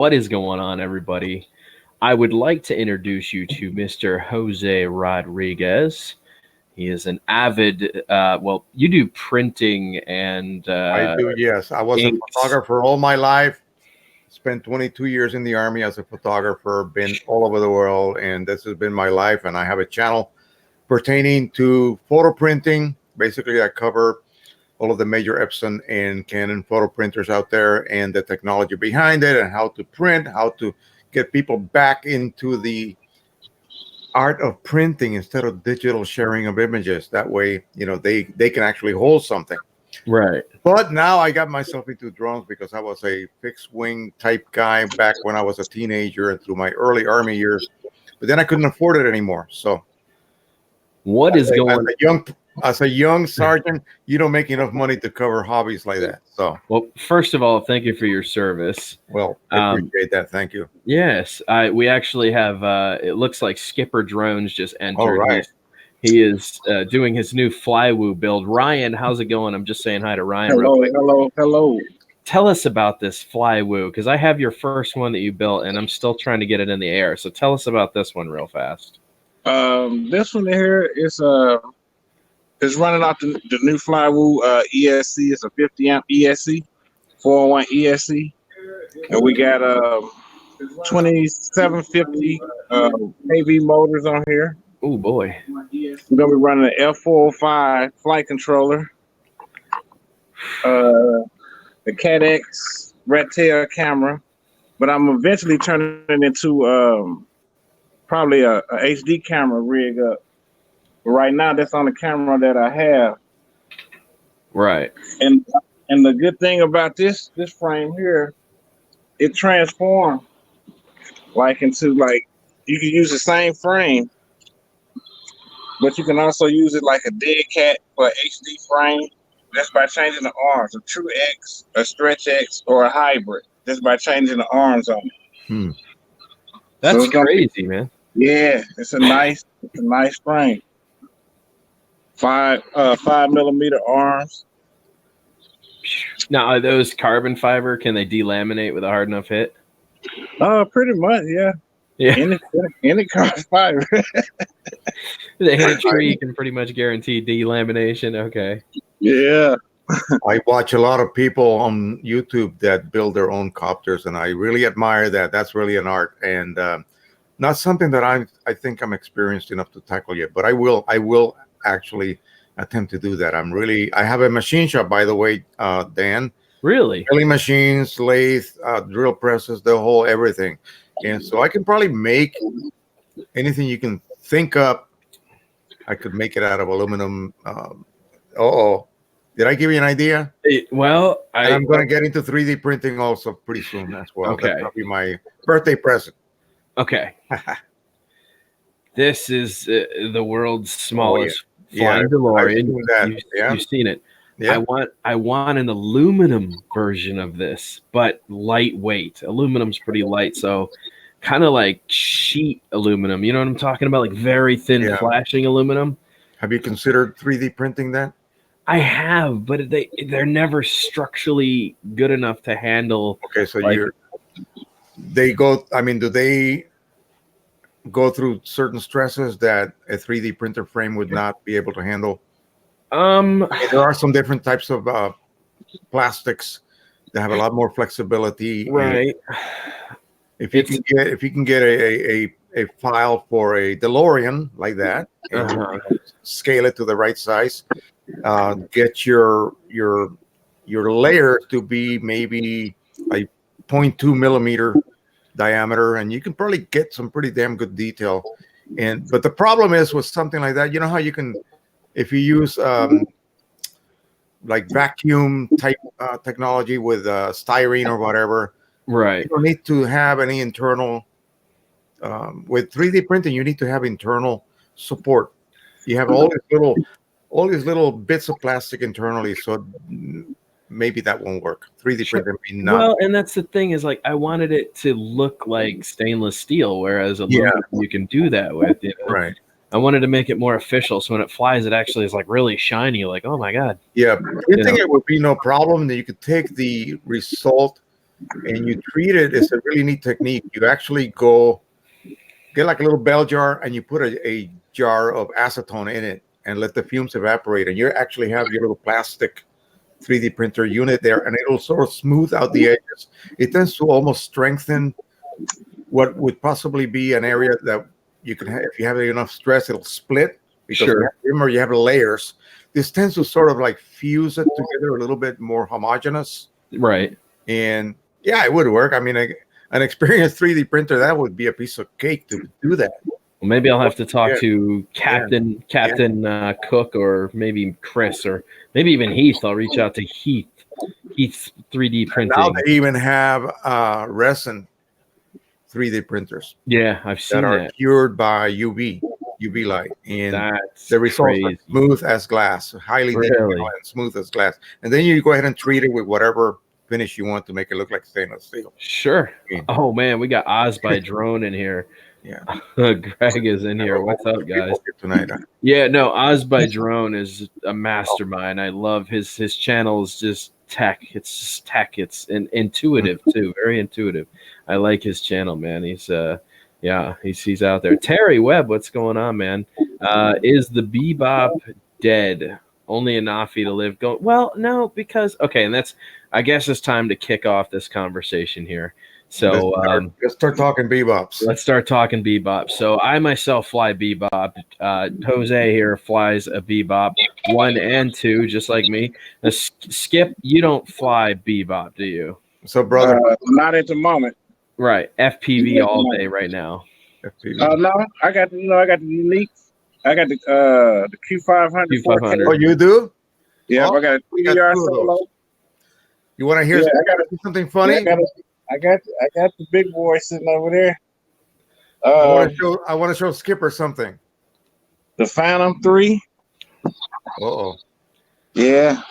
What is going on, everybody? I would like to introduce you to Mr. Jose Rodriguez. He is an avid, you do printing and I do, yes. I was a inks. photographer all my life. Spent 22 years in the Army as a photographer, been all over the world, and this has been my life. And I have a channel pertaining to photo printing. Basically, I cover all of the major Epson and Canon photo printers out there and the technology behind it and how to print, how to get people back into the art of printing instead of digital sharing of images. That way, they can actually hold something. Right. But now I got myself into drones because I was a fixed wing type guy back when I was a teenager and through my early Army years. But then I couldn't afford it anymore. So What is going as a young sergeant, you don't make enough money to cover hobbies like that. So Well, first of all, thank you for your service. well, I appreciate that. Thank you. Yes, we actually have. It looks like Skipper Drones just entered. All right. He is doing his new Flywoo build. Ryan, how's it going? I'm just saying hi to Ryan. Hello. Tell us about this Flywoo, because I have your first one that you built, and I'm still trying to get it in the air. So tell us about this one real fast. This one here is running off the new Flywoo ESC. It's a 50 amp ESC, 401 ESC, and we got 2750 AV motors on here. Oh boy. We're gonna be running an F405 flight controller, the CAT-X red tail camera, but I'm eventually turning it into probably a HD camera rig up. But right now, that's on the camera that I have. Right. And the good thing about this frame here, it transforms into you can use the same frame, but you can also use it like a dead cat for an HD frame. Just by changing the arms, a true X, a stretch X, or a hybrid. Just by changing the arms on it. That's crazy, man. Yeah, it's a nice frame. 5mm arms. Now, are those carbon fiber? Can they delaminate with a hard enough hit? Pretty much, yeah. Yeah. Any carbon fiber. They hit a tree, you can pretty much guarantee delamination. Okay. Yeah. I watch a lot of people on YouTube that build their own copters, and I really admire that. That's really an art, and not something that I think I'm experienced enough to tackle yet. But I will actually attempt to do that. I have a machine shop, by the way, Dan. Really? Milling machines, lathe, drill presses, the whole everything, and so I can probably make anything you can think up. I could make it out of aluminum. Did I give you an idea? Well, I'm going to get into 3D printing also pretty soon as well. Okay. That's probably my birthday present. Okay. This is the world's smallest flying I've DeLorean. seen that. You've seen it. Yeah. I want an aluminum version of this, but lightweight. Aluminum's pretty light, so kind of like sheet aluminum. You know what I'm talking about? Like very thin, flashing aluminum. Have you considered 3D printing that? I have, but they're never structurally good enough to handle. Okay, so do they go through certain stresses that a 3D printer frame would not be able to handle? There are some different types of plastics that have a lot more flexibility. Right. If you can get a file for a DeLorean like that, and scale it to the right size, get your layer to be maybe like 0.2 millimeter diameter, and you can probably get some pretty damn good detail. But the problem is with something like that, you know how you can, if you use like vacuum type technology with styrene or whatever, right? You don't need to have any internal. With 3D printing, you need to have internal support. You have all these little bits of plastic internally, so maybe that won't work. 3D printing may not. Well, and that's the thing is, like, I wanted it to look like stainless steel, whereas aluminum you can do that with. You know? Right. I wanted to make it more official, so when it flies, it actually is like really shiny. Like, oh my god. Yeah, printing it would be no problem. Then you could take the result and you treat it. It's a really neat technique. You actually go get like a little bell jar, and you put a jar of acetone in it, and let the fumes evaporate, and you actually have your little plastic 3D printer unit there, and it'll sort of smooth out the edges. It tends to almost strengthen what would possibly be an area that you can have. If you have enough stress, it'll split because remember you have layers. This tends to sort of like fuse it together a little bit more homogeneous. Right. And yeah, it would work. I mean, an experienced 3D printer, that would be a piece of cake to do that. Well, maybe I'll have to talk to Captain Cook, or maybe Chris, or maybe even Heath. I'll reach out to Heath's 3D printing. Now they even have resin 3D printers. Yeah, I've seen that are cured by UV light, and the results are smooth as glass, highly detailed and smooth as glass. And then you go ahead and treat it with whatever finish you want to make it look like stainless steel. Sure. Oh man, we got Oz by Drone in here. Yeah. Greg is in here. What's up, guys? Tonight. Yeah, no, Oz by Drone is a mastermind. I love his channel is just tech. It's just tech. It's intuitive too, very intuitive. I like his channel, man. He's he's out there. Terry Webb, what's going on, man? Is the Bebop dead? Only a Nafi to live. Well, no, because and that's, I guess it's time to kick off this conversation here. So let's start talking Bebops. Let's start talking Bebop. So I myself fly Bebop. Jose here flies a Bebop 1 and 2, just like me. Now, Skip, you don't fly Bebop, do you? So, brother, not at the moment. Right, FPV all day right now. FPV. No, I got the unique. I got the Q500. Q500. Oh, you do? Yeah, I got a 3DR solo. You want to hear something funny? I got the big boy sitting over there. I want to show Skipper something. The Phantom 3. Uh-oh. Yeah.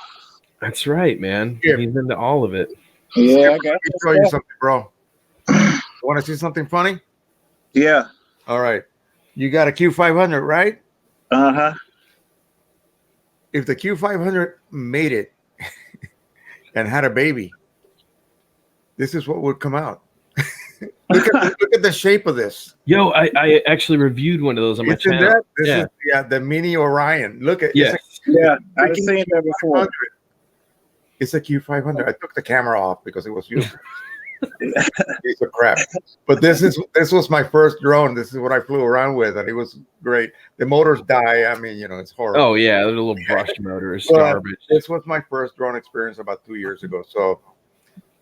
That's right, man. Skip. He's into all of it. Yeah, Skip, I got to show you something, bro. You want to see something funny? Yeah. All right. You got a Q500, right? Uh-huh. If the Q500 made it and had a baby, this is what would come out. look at the shape of this. Yo, I actually reviewed one of those on my channel. This is the mini Orion. Look at I've seen that before. It's a Q500. I took the camera off because it was used. Piece of crap. But this was my first drone. This is what I flew around with, and it was great. The motors die. I mean, it's horrible. Oh yeah, the little brush motors, garbage. This was my first drone experience about 2 years ago. So,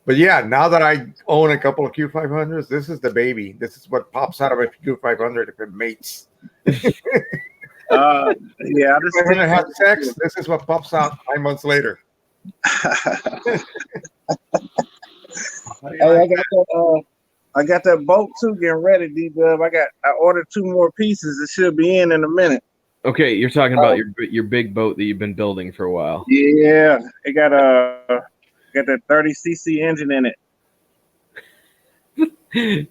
but yeah, now that I own a couple of Q500s, this is the baby. This is what pops out of a Q500 if it mates. I just when I have sex, this is what pops out 9 months later. I got that boat too getting ready, D-Dub. I ordered 2 more pieces. It should be in a minute. Okay, you're talking about your big boat that you've been building for a while. Yeah, it got that 30cc engine in it.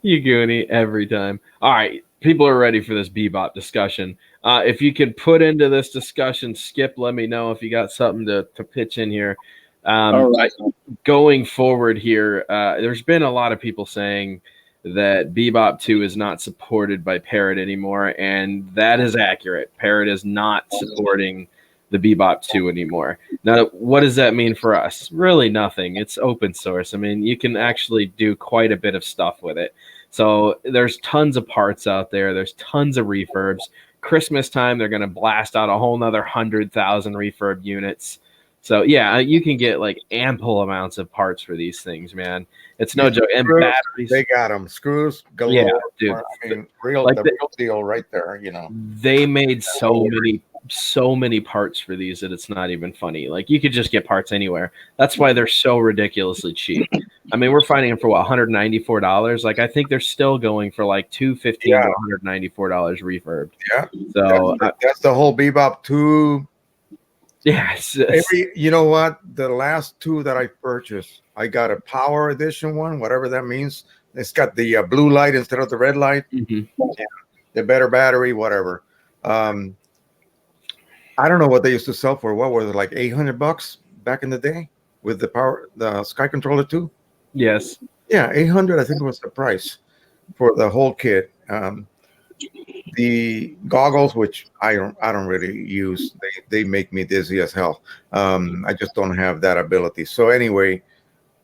You goonie every time. All right, people are ready for this Bebop discussion. If you could put into this discussion, Skip, let me know if you got something to pitch in here. All right. Going forward here, there's been a lot of people saying that Bebop 2 is not supported by Parrot anymore, and that is accurate. Parrot is not supporting the Bebop 2 anymore. Now, what does that mean for us? Really nothing. It's open source. I mean, you can actually do quite a bit of stuff with it. So there's tons of parts out there. There's tons of refurbs. Christmas time, they're going to blast out a whole nother 100,000 refurb units. So yeah, you can get like ample amounts of parts for these things, man. It's no joke. And batteries, they got them. Screws galore. Yeah, dude. I mean, the real deal right there. They made so many parts for these that it's not even funny. Like you could just get parts anywhere. That's why they're so ridiculously cheap. I mean, we're finding them for what, $194. Like I think they're still going for like $215 to $194 refurbed. Yeah. So that's the whole Bebop 2. Yes. You know what? The last 2 that I purchased, I got a power edition one, whatever that means. It's got the blue light instead of the red light. Mm-hmm. Yeah, the better battery, whatever. I don't know what they used to sell for. What was it, like $800 back in the day with the Sky Controller 2? Yes. Yeah, 800. I think was the price for the whole kit. The goggles, which I don't really use, they make me dizzy as hell. I just don't have that ability. So anyway,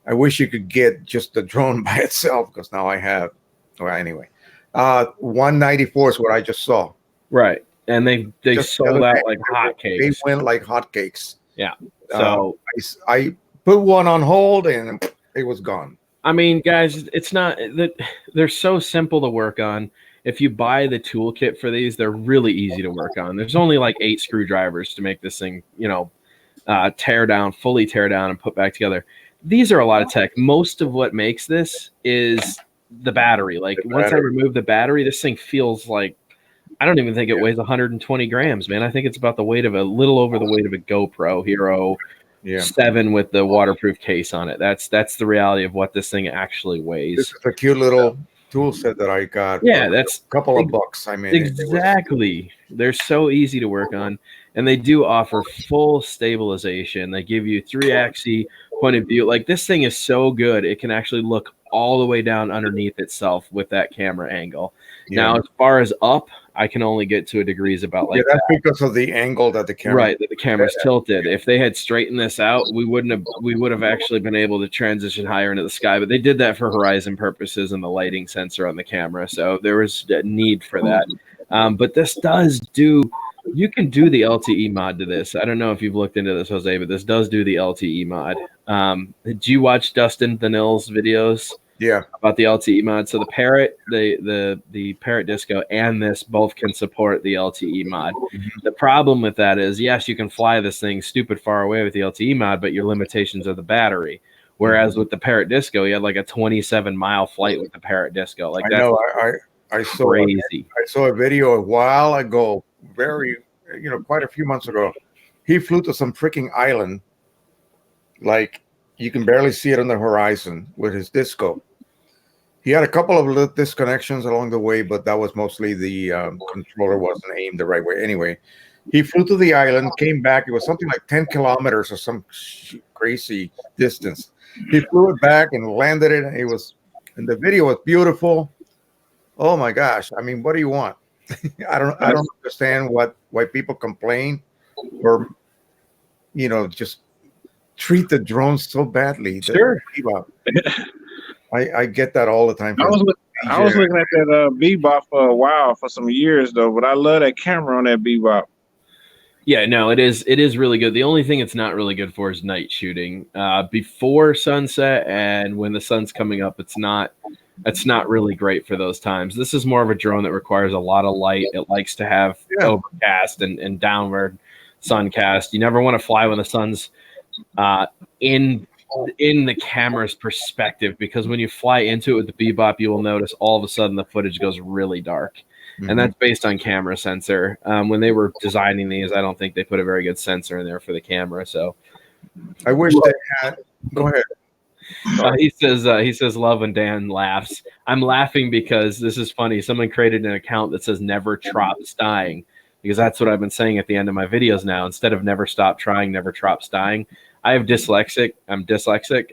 I wish you could get just the drone by itself because now I have. Well, anyway, 194 is what I just saw. Right. And they Just the sold other out day, like they hotcakes. went like hotcakes. Yeah. Uh, So I put one on hold and it was gone. I mean, guys, it's not that they're so simple to work on. If you buy the toolkit for these, they're really easy to work on. There's only like 8 screwdrivers to make this thing, fully tear down and put back together. These are a lot of tech. Most of what makes this is the battery. Like once I remove the battery, this thing feels like I don't even think it weighs 120 grams, man. I think it's about the weight of a little over the weight of a GoPro Hero 7 with the waterproof case on it. That's the reality of what this thing actually weighs. This is a cute little tool set that I got. Yeah, that's a couple of bucks. I mean, exactly. They're so easy to work on, and they do offer full stabilization. They give you 3-axis point of view. Like this thing is so good, it can actually look all the way down underneath itself with that camera angle. Now, as far as up, I can only get to a degrees about like that's because of the angle that the camera. Right, that the camera's tilted. If they had straightened this out, we would have actually been able to transition higher into the sky. But they did that for horizon purposes and the lighting sensor on the camera, so there was a need for that. But this does do. You can do the LTE mod to this. I don't know if you've looked into this, Jose, but this does do the LTE mod. Did you watch Dustin Thanill's videos? Yeah, about the LTE mod. So the Parrot, the Parrot Disco, and this both can support the LTE mod. The problem with that is, yes, you can fly this thing stupid far away with the LTE mod, but your limitations are the battery. Whereas with the Parrot Disco, you had like a 27-mile flight with the Parrot Disco. Like that's I saw crazy. I saw a video a while ago, quite a few months ago. He flew to some freaking island, like you can barely see it on the horizon with his Disco. He had a couple of little disconnections along the way, but that was mostly the controller wasn't aimed the right way. Anyway, he flew to the island, came back. It was something like 10 kilometers or some crazy distance. He flew it back and landed it, and the video was beautiful. Oh my gosh! I mean, what do you want? I don't understand why people complain or just treat the drones so badly. Sure. I get that all the time. I was looking at that Bebop for a while, for some years though, but I love that camera on that Bebop. Yeah, no, it is really good. The only thing it's not really good for is night shooting. Before sunset and when the sun's coming up, it's not really great for those times. This is more of a drone that requires a lot of light. It likes to have overcast and downward sun cast. You never want to fly when the sun's in the camera's perspective, because when you fly into it with the Bebop, you will notice all of a sudden the footage goes really dark. And that's based on camera sensor. When they were designing these, I don't think they put a very good sensor in there for the camera. So I wish they had. Go ahead. He says love, and Dan laughs. I'm laughing because this is funny. Someone created an account that says never trops dying, because that's what I've been saying at the end of my videos now. Instead of never stop trying, never trops dying. I'm dyslexic,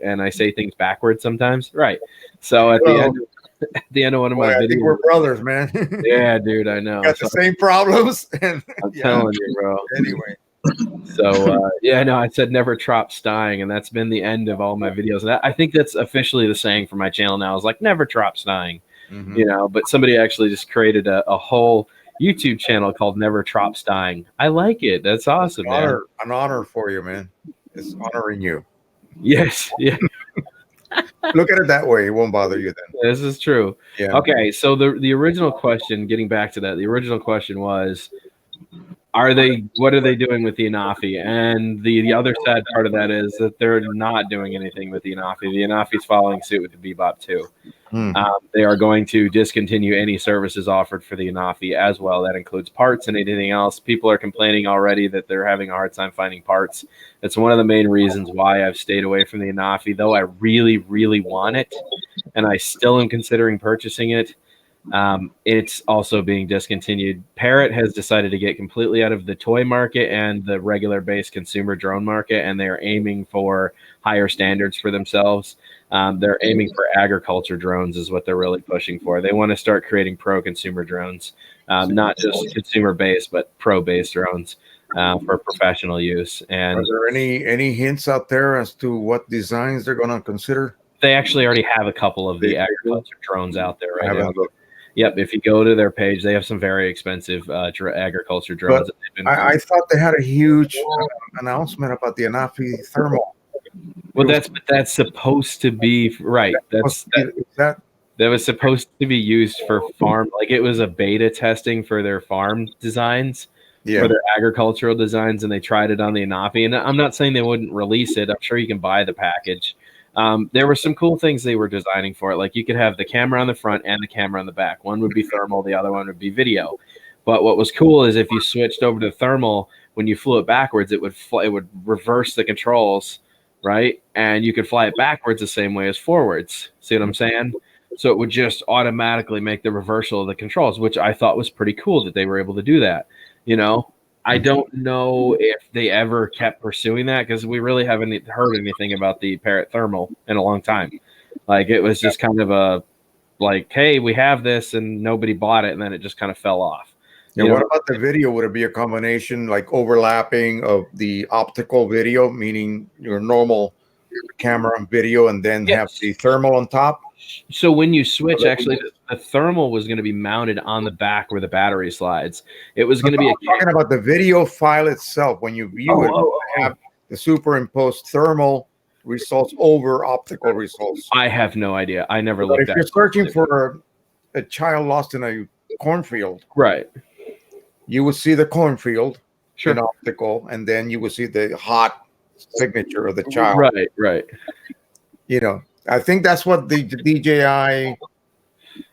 and I say things backwards sometimes. Right. So at the end of one of my videos, I think we're brothers, man. Yeah, dude, I know. Got the same problems. And, I'm telling you, bro. Anyway. So I said never trops dying, and that's been the end of all my videos. And I think that's officially the saying for my channel now, is like never trops dying. But somebody actually just created a whole YouTube channel called Never Trops Dying. I like it. That's awesome, man. An honor for you, man. It's honoring you. Yes. Yeah. Look at it that way. It won't bother you then. This is true. Yeah. Okay. So the original question, getting back to that, the original question was, what are they doing with the Anafi? And the other sad part of that is that they're not doing anything with the Anafi. The Anafi's following suit with the Bebop too. They are going to discontinue any services offered for the Anafi as well. That includes parts and anything else. People are complaining already that they're having a hard time finding parts. It's one of the main reasons why I've stayed away from the Anafi, though I really, really want it, and I still am considering purchasing it. It's also being discontinued. Parrot has decided to get completely out of the toy market and the regular base consumer drone market, and they're aiming for higher standards for themselves. They're aiming for agriculture drones is what they're really pushing for. They want to start creating pro-consumer drones, not just consumer-based, but pro-based drones for professional use. And are there any hints out there as to what designs they're going to consider? they actually already have a couple of the agriculture drones out there right now. Looked. Yep, if you go to their page, they have some very expensive agriculture drones. That they've been I thought they had a huge announcement about the Anafi thermal. Well, that's supposed to be right. That was supposed to be used for farm. Like it was a beta testing for their farm designs, for their agricultural designs, and they tried it on the Anafi. And I'm not saying they wouldn't release it. I'm sure you can buy the package. There were some cool things they were designing for it. Like you could have the camera on the front and the camera on the back. One would be thermal, the other one would be video. But what was cool is if you switched over to thermal, when you flew it backwards, it would reverse the controls, right? And you could fly it backwards the same way as forwards. See what I'm saying? So it would just automatically make the reversal of the controls, which I thought was pretty cool that they were able to do that. You know, I don't know if they ever kept pursuing that because we really haven't heard anything about the Parrot Thermal in a long time. Like it was just kind of a like, hey, we have this and nobody bought it, and then it just kind of fell off. Yeah, what about the video? Would it be a combination like overlapping of the optical video, meaning your normal camera and video, and then have the thermal on top? So when you switch, actually, the thermal was going to be mounted on the back where the battery slides. It was going to be talking about the video file itself. When you view it, have the superimposed thermal results over optical results. I have no idea. I never looked at it. If you're searching for a child lost in a cornfield, right, you would see the cornfield in optical, and then you would see the hot signature of the child. Right. You know, I think that's what the DJI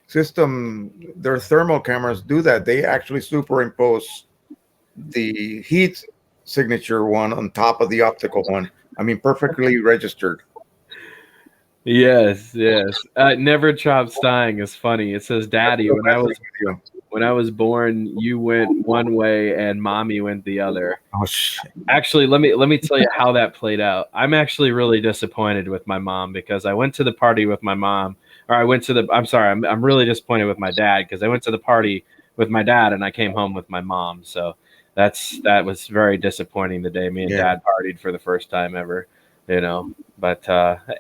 system, their thermal cameras do that. They actually superimpose the heat signature one on top of the optical one. I mean, perfectly registered. Yes. Never Chops Dying is funny. It says, Daddy, when I was born, you went one way and Mommy went the other. Oh shit. Actually, let me tell you how that played out. I'm actually really disappointed with my mom because I went to the party with my mom, or I'm really disappointed with my dad because I went to the party with my dad and I came home with my mom. So that was very disappointing the day me and Dad partied for the first time ever, you know. But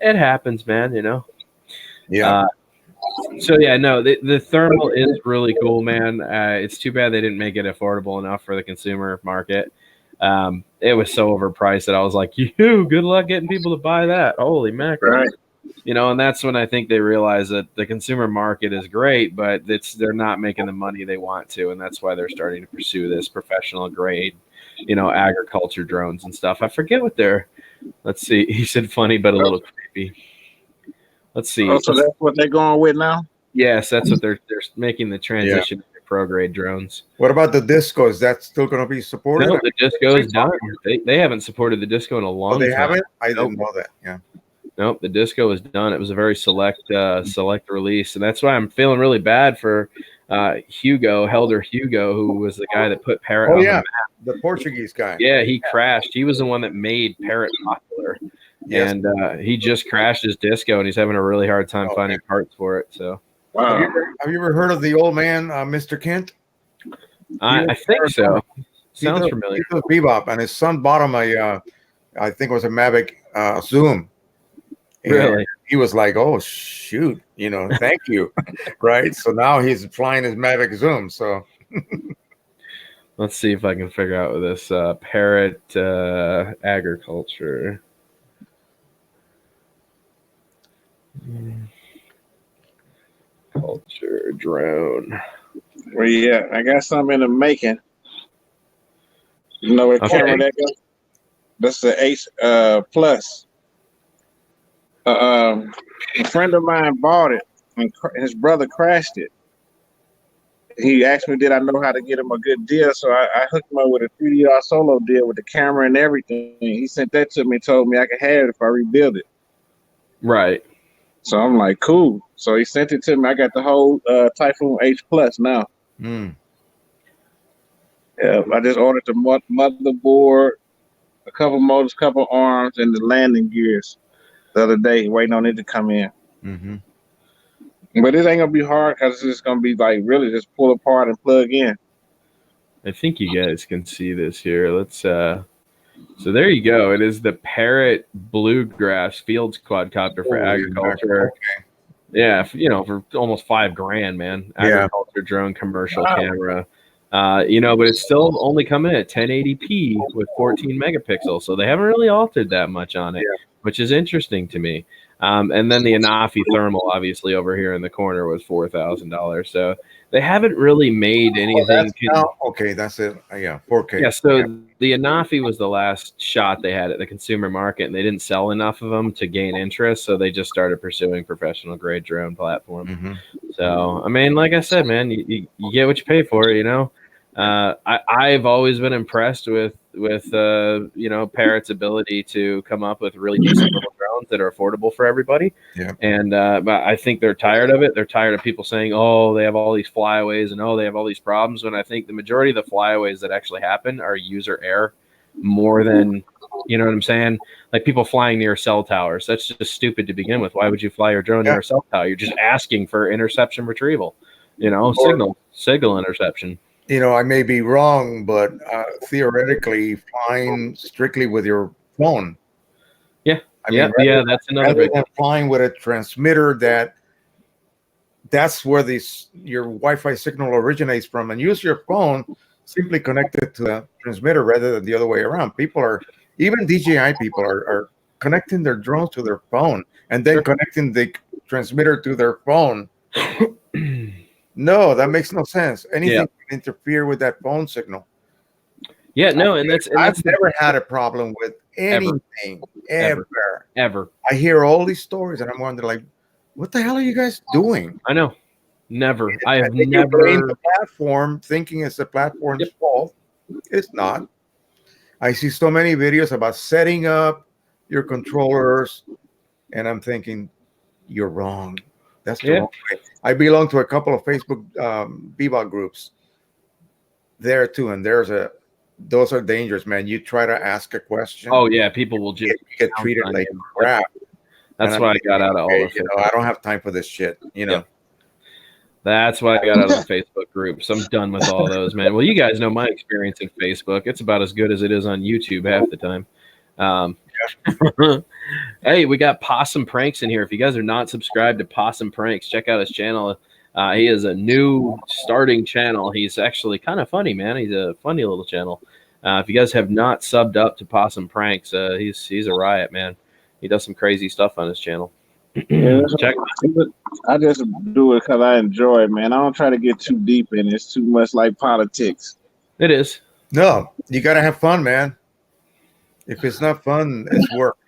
it happens, man, you know. Yeah. So yeah, no, the thermal is really cool, man. It's too bad they didn't make it affordable enough for the consumer market. It was so overpriced that I was like, good luck getting people to buy that. Holy mackerel. Right. You know, and that's when I think they realize that the consumer market is great, but they're not making the money they want to, and that's why they're starting to pursue this professional grade, you know, agriculture drones and stuff. I forget what let's see. He said funny but a little creepy. Let's see. Oh, so that's what they're going with now? Yes, that's what they're making the transition to pro grade drones. What about the disco? Is that still going to be supported? No, the disco is done. They haven't supported the disco in a long time. They haven't? I didn't know that. Yeah. Nope, the disco is done. It was a very select release, and that's why I'm feeling really bad for Helder Hugo, who was the guy that put Parrot on the map. The Portuguese guy. Yeah, he crashed. He was the one that made Parrot popular. Yes. And he just crashed his disco, and he's having a really hard time finding parts for it. So, wow. Have you ever heard of the old man, Mr. Kent? I think so. Sounds familiar. He does Bebop, and his son bought him I think it was a Mavic Zoom. And really? He was like, "Oh shoot, you know, thank you." Right. So now he's flying his Mavic Zoom. So. Let's see if I can figure out this Parrot agriculture. Culture drone. Well, yeah, I got something in the making. You know what camera that goes? That's the Ace Plus. A friend of mine bought it, and his brother crashed it. He asked me, did I know how to get him a good deal? So I hooked him up with a 3DR solo deal with the camera and everything. He sent that to me, told me I could have it if I rebuild it. Right. So I'm like, cool. So he sent it to me. I got the whole Typhoon H Plus now. Mm. Yeah, I just ordered the motherboard, a couple motors, couple arms, and the landing gears the other day, waiting on it to come in. Mm-hmm. But it ain't gonna be hard because it's just gonna be like really just pull apart and plug in. I think you guys can see this here. Let's so there you go. It is the Parrot Bluegrass Fields quadcopter for agriculture. Okay. Yeah, for almost $5,000, man. Agriculture drone commercial camera. But it's still only coming at 1080p with 14 megapixels, so they haven't really altered that much on it, which is interesting to me. And then the Anafi thermal, obviously, over here in the corner was $4,000. So they haven't really made anything. Okay, that's it. Yeah, 4K. Yeah, so the Anafi was the last shot they had at the consumer market, and they didn't sell enough of them to gain interest, so they just started pursuing professional grade drone platform. Mm-hmm. So, I mean, like I said, man, you get what you pay for, I've always been impressed with Parrot's ability to come up with really decent little drones that are affordable for everybody. Yeah. And but I think they're tired of it. They're tired of people saying, "Oh, they have all these flyaways and oh, they have all these problems." When I think the majority of the flyaways that actually happen are user error more than, you know what I'm saying? Like people flying near cell towers. That's just stupid to begin with. Why would you fly your drone near a cell tower? You're just asking for interception retrieval, signal interception. I may be wrong, but theoretically, flying strictly with your phone. Yeah, that's another big one. Flying with a transmitter that's where your Wi-Fi signal originates from, and use your phone simply connected to the transmitter rather than the other way around. Even DJI people are connecting their drones to their phone and then connecting the transmitter to their phone. No, that makes no sense. Anything can interfere with that phone signal. Yeah, no, I've never had a problem with anything ever. I hear all these stories, and I'm wondering, like, what the hell are you guys doing? I know, never. I have never. You blame the platform, thinking it's the platform's fault. It's not. I see so many videos about setting up your controllers, and I'm thinking, you're wrong. That's the wrong way. I belong to a couple of Facebook Bebop groups there too, and those are dangerous, man. You try to ask a question. Oh yeah, people will just get treated like crap. That's why I got out of all of it. I don't have time for this shit. That's why I got out of the Facebook groups. I'm done with all those, man. Well, you guys know my experience in Facebook. It's about as good as it is on YouTube half the time. Hey, we got Possum Pranks in here. If you guys are not subscribed to Possum Pranks, check out his channel. He is a new starting channel. He's actually kind of funny, man. He's a funny little channel. If you guys have not subbed up to Possum Pranks, he's a riot, man. He does some crazy stuff on his channel. I just do it because I enjoy it, man. I don't try to get too deep in it. It's too much like politics. It is. No, you got to have fun, man. If it's not fun, it's work,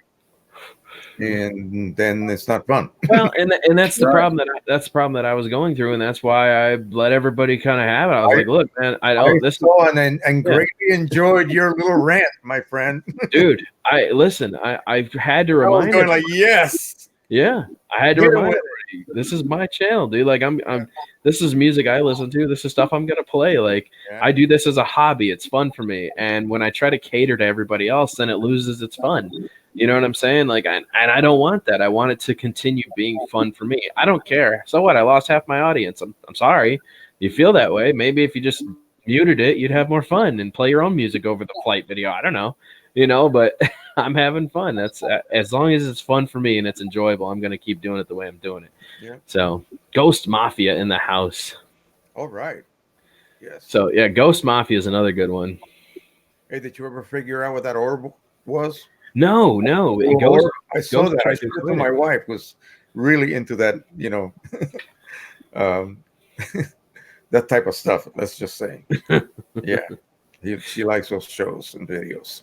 and then it's not fun. Well, and that's the problem that I was going through, and that's why I let everybody kind of have it. I was like, look, man, I saw and greatly enjoyed your little rant, my friend. Dude, I've had to remind. I was going like, yes. Yeah, I had to remind everybody, this is my channel, dude. Like this is music I listen to. This is stuff I'm gonna play. Like I do this as a hobby. It's fun for me. And when I try to cater to everybody else, then it loses its fun. You know what I'm saying? Like, and I don't want that. I want it to continue being fun for me. I don't care. So what? I lost half my audience. I'm sorry. You feel that way? Maybe if you just muted it, you'd have more fun and play your own music over the flight video. I don't know. But I'm having fun. That's as long as it's fun for me and it's enjoyable, I'm going to keep doing it the way I'm doing it. Yeah. So Ghost Mafia in the house. All right. Yes. So yeah, Ghost Mafia is another good one. Hey, did you ever figure out what that orb was? No. I saw that. I told my wife was really into that, that type of stuff. Let's just say. Yeah. She likes those shows and videos.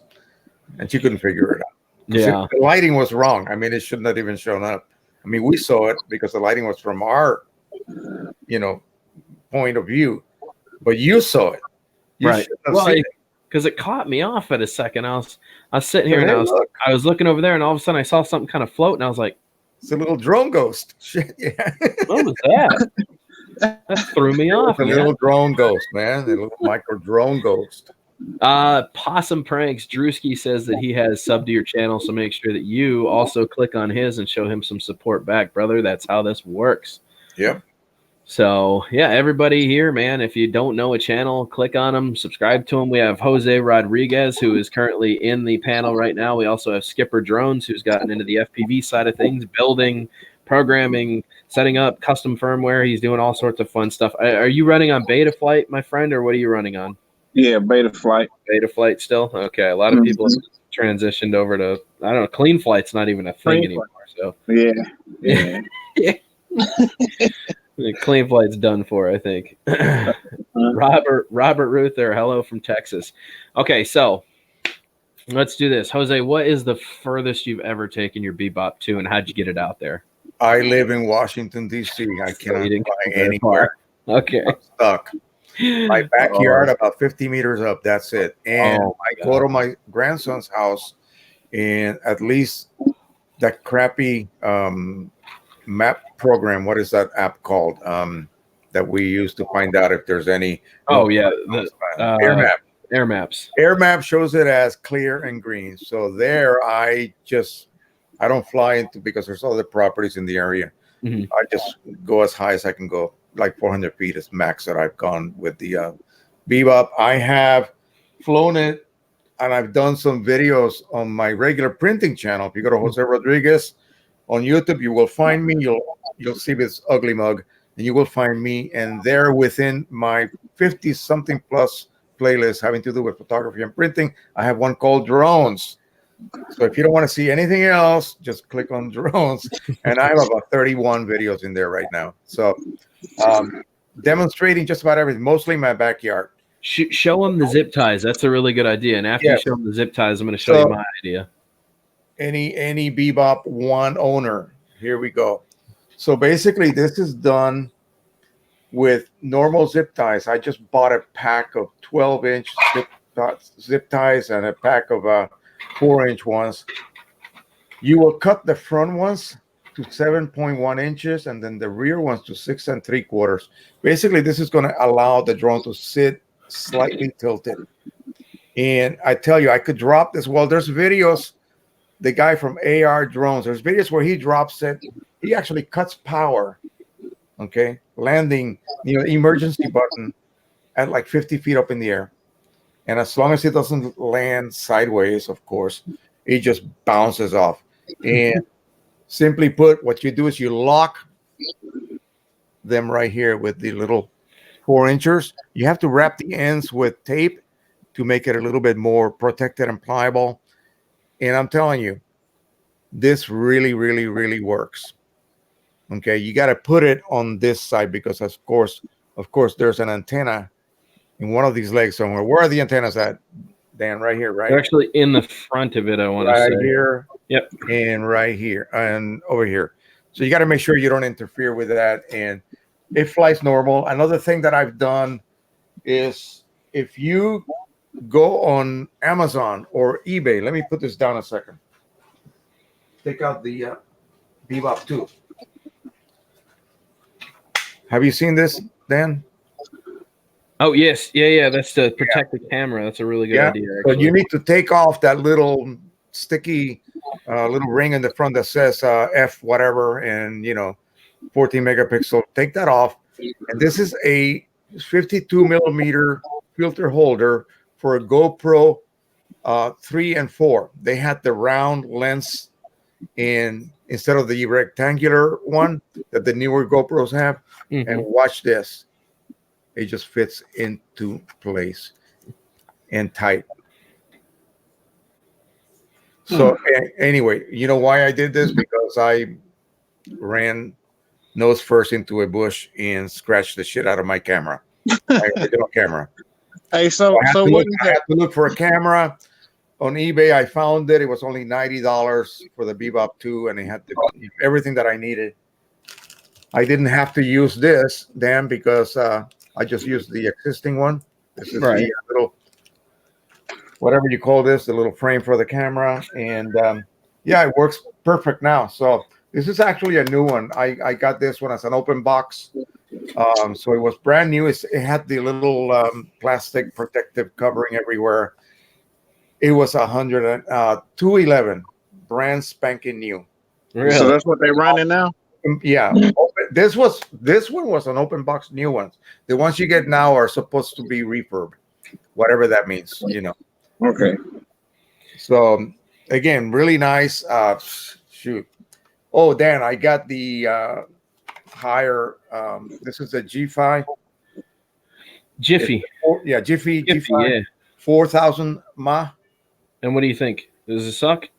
And she couldn't figure it out. Yeah. The lighting was wrong. I mean, it should not even shown up. I mean, we saw it because the lighting was from our, point of view. But you saw it. Right. Well, because it caught me off at a second. I was sitting here and I was looking over there, and all of a sudden I saw something kind of float, and I was like, It's a little drone ghost. Shit, yeah. What was that? That threw me off. It's a little drone ghost, man. A little micro drone ghost. Possum Pranks Drewski says that he has subbed to your channel, so make sure that you also click on his and show him some support back, brother. That's how this works. Yep. So yeah, everybody here, man, if you don't know a channel, click on them, subscribe to them. We have Jose Rodriguez, who is currently in the panel right now. We also have Skipper Drones, who's gotten into the FPV side of things, building, programming, setting up custom firmware. He's doing all sorts of fun stuff. Are you running on Betaflight, my friend, or what are you running on? Yeah, Betaflight. Betaflight still? Okay. A lot of people have transitioned over to, I don't know, Clean Flight's not even a thing anymore. So Yeah. Clean Flight's done for, I think. Robert Ruther, hello from Texas. Okay, so let's do this. Jose, what is the furthest you've ever taken your Bebop to, and how'd you get it out there? I live in Washington, D.C. I cannot fly anywhere. Okay. I'm stuck. My backyard, about 50 meters up. That's it. And I go to my grandson's house, and at least that crappy map program. What is that app called? That we use to find out if there's any. Air map. Air maps. Air map shows it as clear and green. So there, I don't fly into, because there's other properties in the area. Mm-hmm. I just go as high as I can go. Like 400 feet is max that I've gone with the Bebop. I have flown it, and I've done some videos on my regular printing channel. If you go to Jose Rodriguez on YouTube, you will find me. You'll see this ugly mug, and you will find me. And there, within my 50-something plus playlist having to do with photography and printing, I have one called Drones. So if you don't want to see anything else, just click on Drones. And I have about 31 videos in there right now. So demonstrating just about everything, mostly my backyard. Show them the zip ties. That's a really good idea. And after you show them the zip ties, I'm going to show you my idea. Any Bebop one owner, here we go. So basically, this is done with normal zip ties. I just bought a pack of 12-inch zip ties and a pack of 4-inch ones. You will cut the front ones to 7.1 inches and then the rear ones to 6 3/4. Basically, this is going to allow the drone to sit slightly tilted. And I tell you, I could drop this. Well, there's videos. The guy from AR Drones, there's videos where he drops it. He actually cuts power. Okay, landing, emergency button at like 50 feet up in the air. And as long as it doesn't land sideways, of course, it just bounces off. And simply put, what you do is you lock them right here with the little 4-inchers. You have to wrap the ends with tape to make it a little bit more protected and pliable. And I'm telling you, this really, really, really works. Okay, you got to put it on this side because, of course, there's an antenna in one of these legs somewhere. Where are the antennas at, Dan? Right here, right? They're actually in the front of it, I want to say. Right here. Yep. And right here and over here. So you got to make sure you don't interfere with that. And it flies normal. Another thing that I've done is if you go on Amazon or eBay, let me put this down a second. Take out the Bebop 2. Have you seen this, Dan? Oh, yes. Yeah. That's to protect the camera. That's a really good idea. Actually. So you need to take off that little sticky little ring in the front that says F whatever and, 14 megapixel. Take that off. And this is a 52 millimeter filter holder for a GoPro 3 and 4. They had the round lens instead of the rectangular one that the newer GoPros have. Mm-hmm. And watch this. It just fits into place and tight. So anyway, you know why I did this? Because I ran nose first into a bush and scratched the shit out of my camera. My original camera. Hey, so I had to look for a camera on eBay. I found it. It was only $90 for the Bebop 2, and it had everything that I needed. I didn't have to use this, Dan, because I just used the existing one. This is the little, whatever you call this, the little frame for the camera. And it works perfect now. So This is actually a new one. I got this one as an open box. So it was brand new. It had the little plastic protective covering everywhere. It was 211, brand spanking new. Really? So that's what they're running now. Yeah, this one was an open box new ones. The ones you get now are supposed to be refurb, whatever that means, you know. Okay. So again, really nice. Shoot. Oh, Dan, I got the higher. This is a G5. Jiffy. Yeah, Jiffy Jiffy, G5, yeah. 4,000 mAh. And what do you think? Does it suck?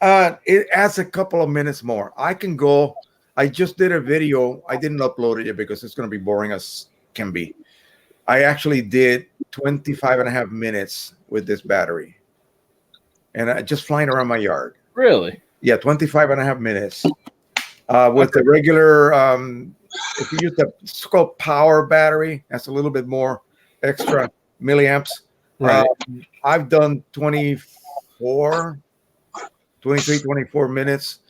It adds a couple of minutes more. I can go. I just did a video. I didn't upload it yet because it's going to be boring as can be. I actually did 25 and a half minutes with this battery. And I just flying around my yard. Really? Yeah, 25 and a half minutes. With the regular, if you use the so-called power battery, that's a little bit more extra milliamps. Right. I've done 23, 24 minutes.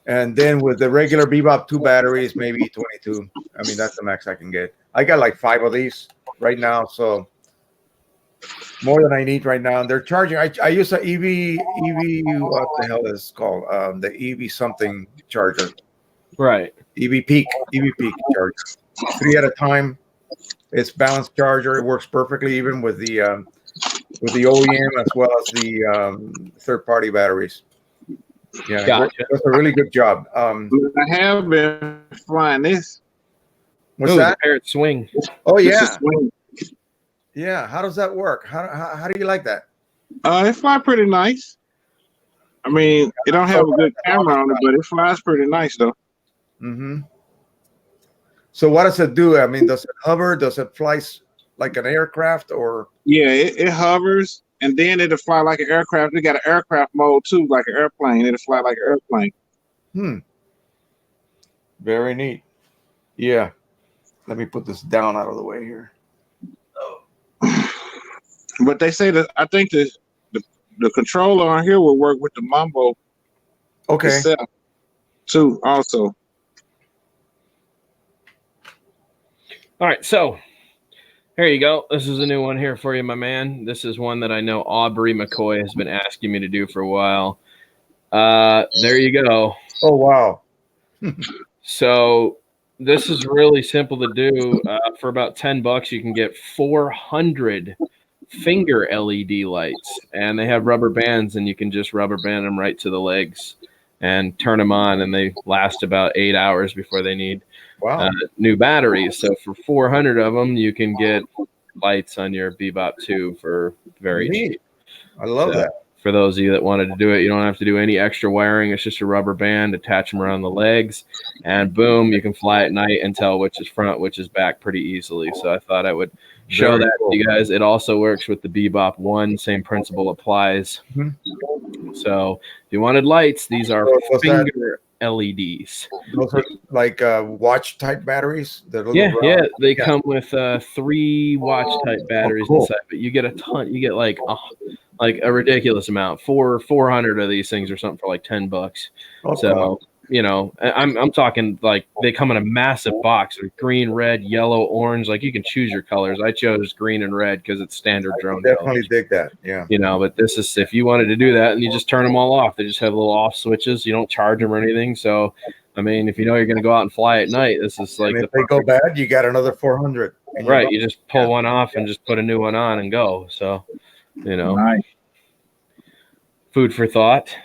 And then with the regular Bebop 2 batteries, maybe 22. I mean, that's the max I can get. I got like 5 of these right now, so more than I need right now. And they're charging. I use an what the hell is it called? The EV something charger. Right. EV peak charger. 3 at a time. It's balanced charger. It works perfectly even with the OEM as well as the third-party batteries. Yeah, Gotcha. that's a really good job. I have been flying this. What's Ooh, that? The Parrot Swing. Oh This yeah, is swing. yeah. How does that work? How do you like that? It flies pretty nice. I mean, it don't have a good camera on it, but it flies pretty nice though. Mm-hmm. So what does it do? I mean, does it hover? Does it fly like an aircraft or? Yeah, it hovers and then it'll fly like an aircraft. It got an aircraft mode too, like an airplane. It'll fly like an airplane. Very neat. Yeah. Let me put this down out of the way here. But they say that I think the controller on here will work with the Mambo itself too. Also. All right, so here you go. This is a new one here for you, my man. This is one that I know Aubrey McCoy has been asking me to do for a while. There you go. Oh, wow. So this is really simple to do. For about $10, you can get 400 finger LED lights, and they have rubber bands, and you can just rubber band them right to the legs and turn them on, and they last about 8 hours before they need new batteries. So for 400 of them, you can get lights on your Bebop 2 for very cheap. I love that. For those of you that wanted to do it, you don't have to do any extra wiring. It's just a rubber band, attach them around the legs, and boom, you can fly at night and tell which is front, which is back pretty easily. So I thought I would show that to you guys. It also works with the Bebop 1. Same principle applies. So if you wanted lights, these are finger LEDs. Those are like watch type batteries. Yeah. They come with 3 watch type batteries inside, but you get a ton. You get like a ridiculous amount. 400 of these things or something for like $10. Okay. So I'm talking like they come in a massive box with green, red, yellow, orange. Like you can choose your colors. I chose green and red because it's standard drone. Definitely dig that. Yeah. But this is if you wanted to do that, and you just turn them all off. They just have little off switches. You don't charge them or anything. So, I mean, if you know you're going to go out and fly at night, this is like if they go bad, you got another 400. Right. You just pull one off and just put a new one on and go. So, Nice. Food for thought.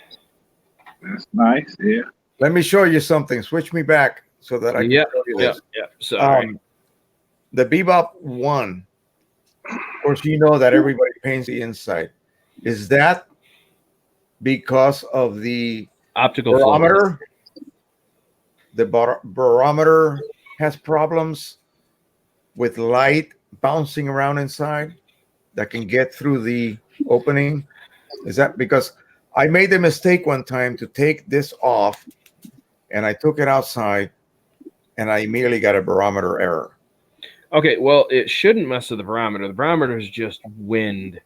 That's nice. Yeah. Let me show you something. Switch me back so that I can show you this. Yeah. Sorry. The Bebop 1, of course, you know that everybody paints the inside. Is that because of the optical barometer? The barometer has problems with light bouncing around inside that can get through the opening. Is that because I made the mistake one time to take this off and I took it outside and I immediately got a barometer error. Okay, well, it shouldn't mess with the barometer. The barometer is just wind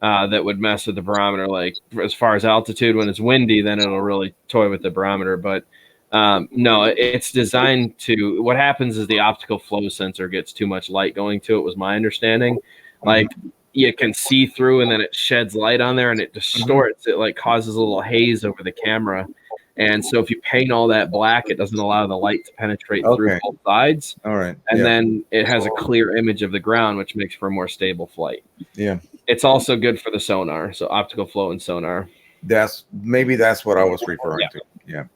that would mess with the barometer. Like as far as altitude, when it's windy, then it'll really toy with the barometer. But No, it's designed to. What happens is the optical flow sensor gets too much light going to it. Was my understanding. Like you can see through, and then it sheds light on there, and it distorts. It like causes a little haze over the camera. And so if you paint all that black, it doesn't allow the light to penetrate through both sides. All right. And then it has a clear image of the ground, which makes for a more stable flight. Yeah. It's also good for the sonar, so optical flow and sonar. That's what I was referring to. Yeah.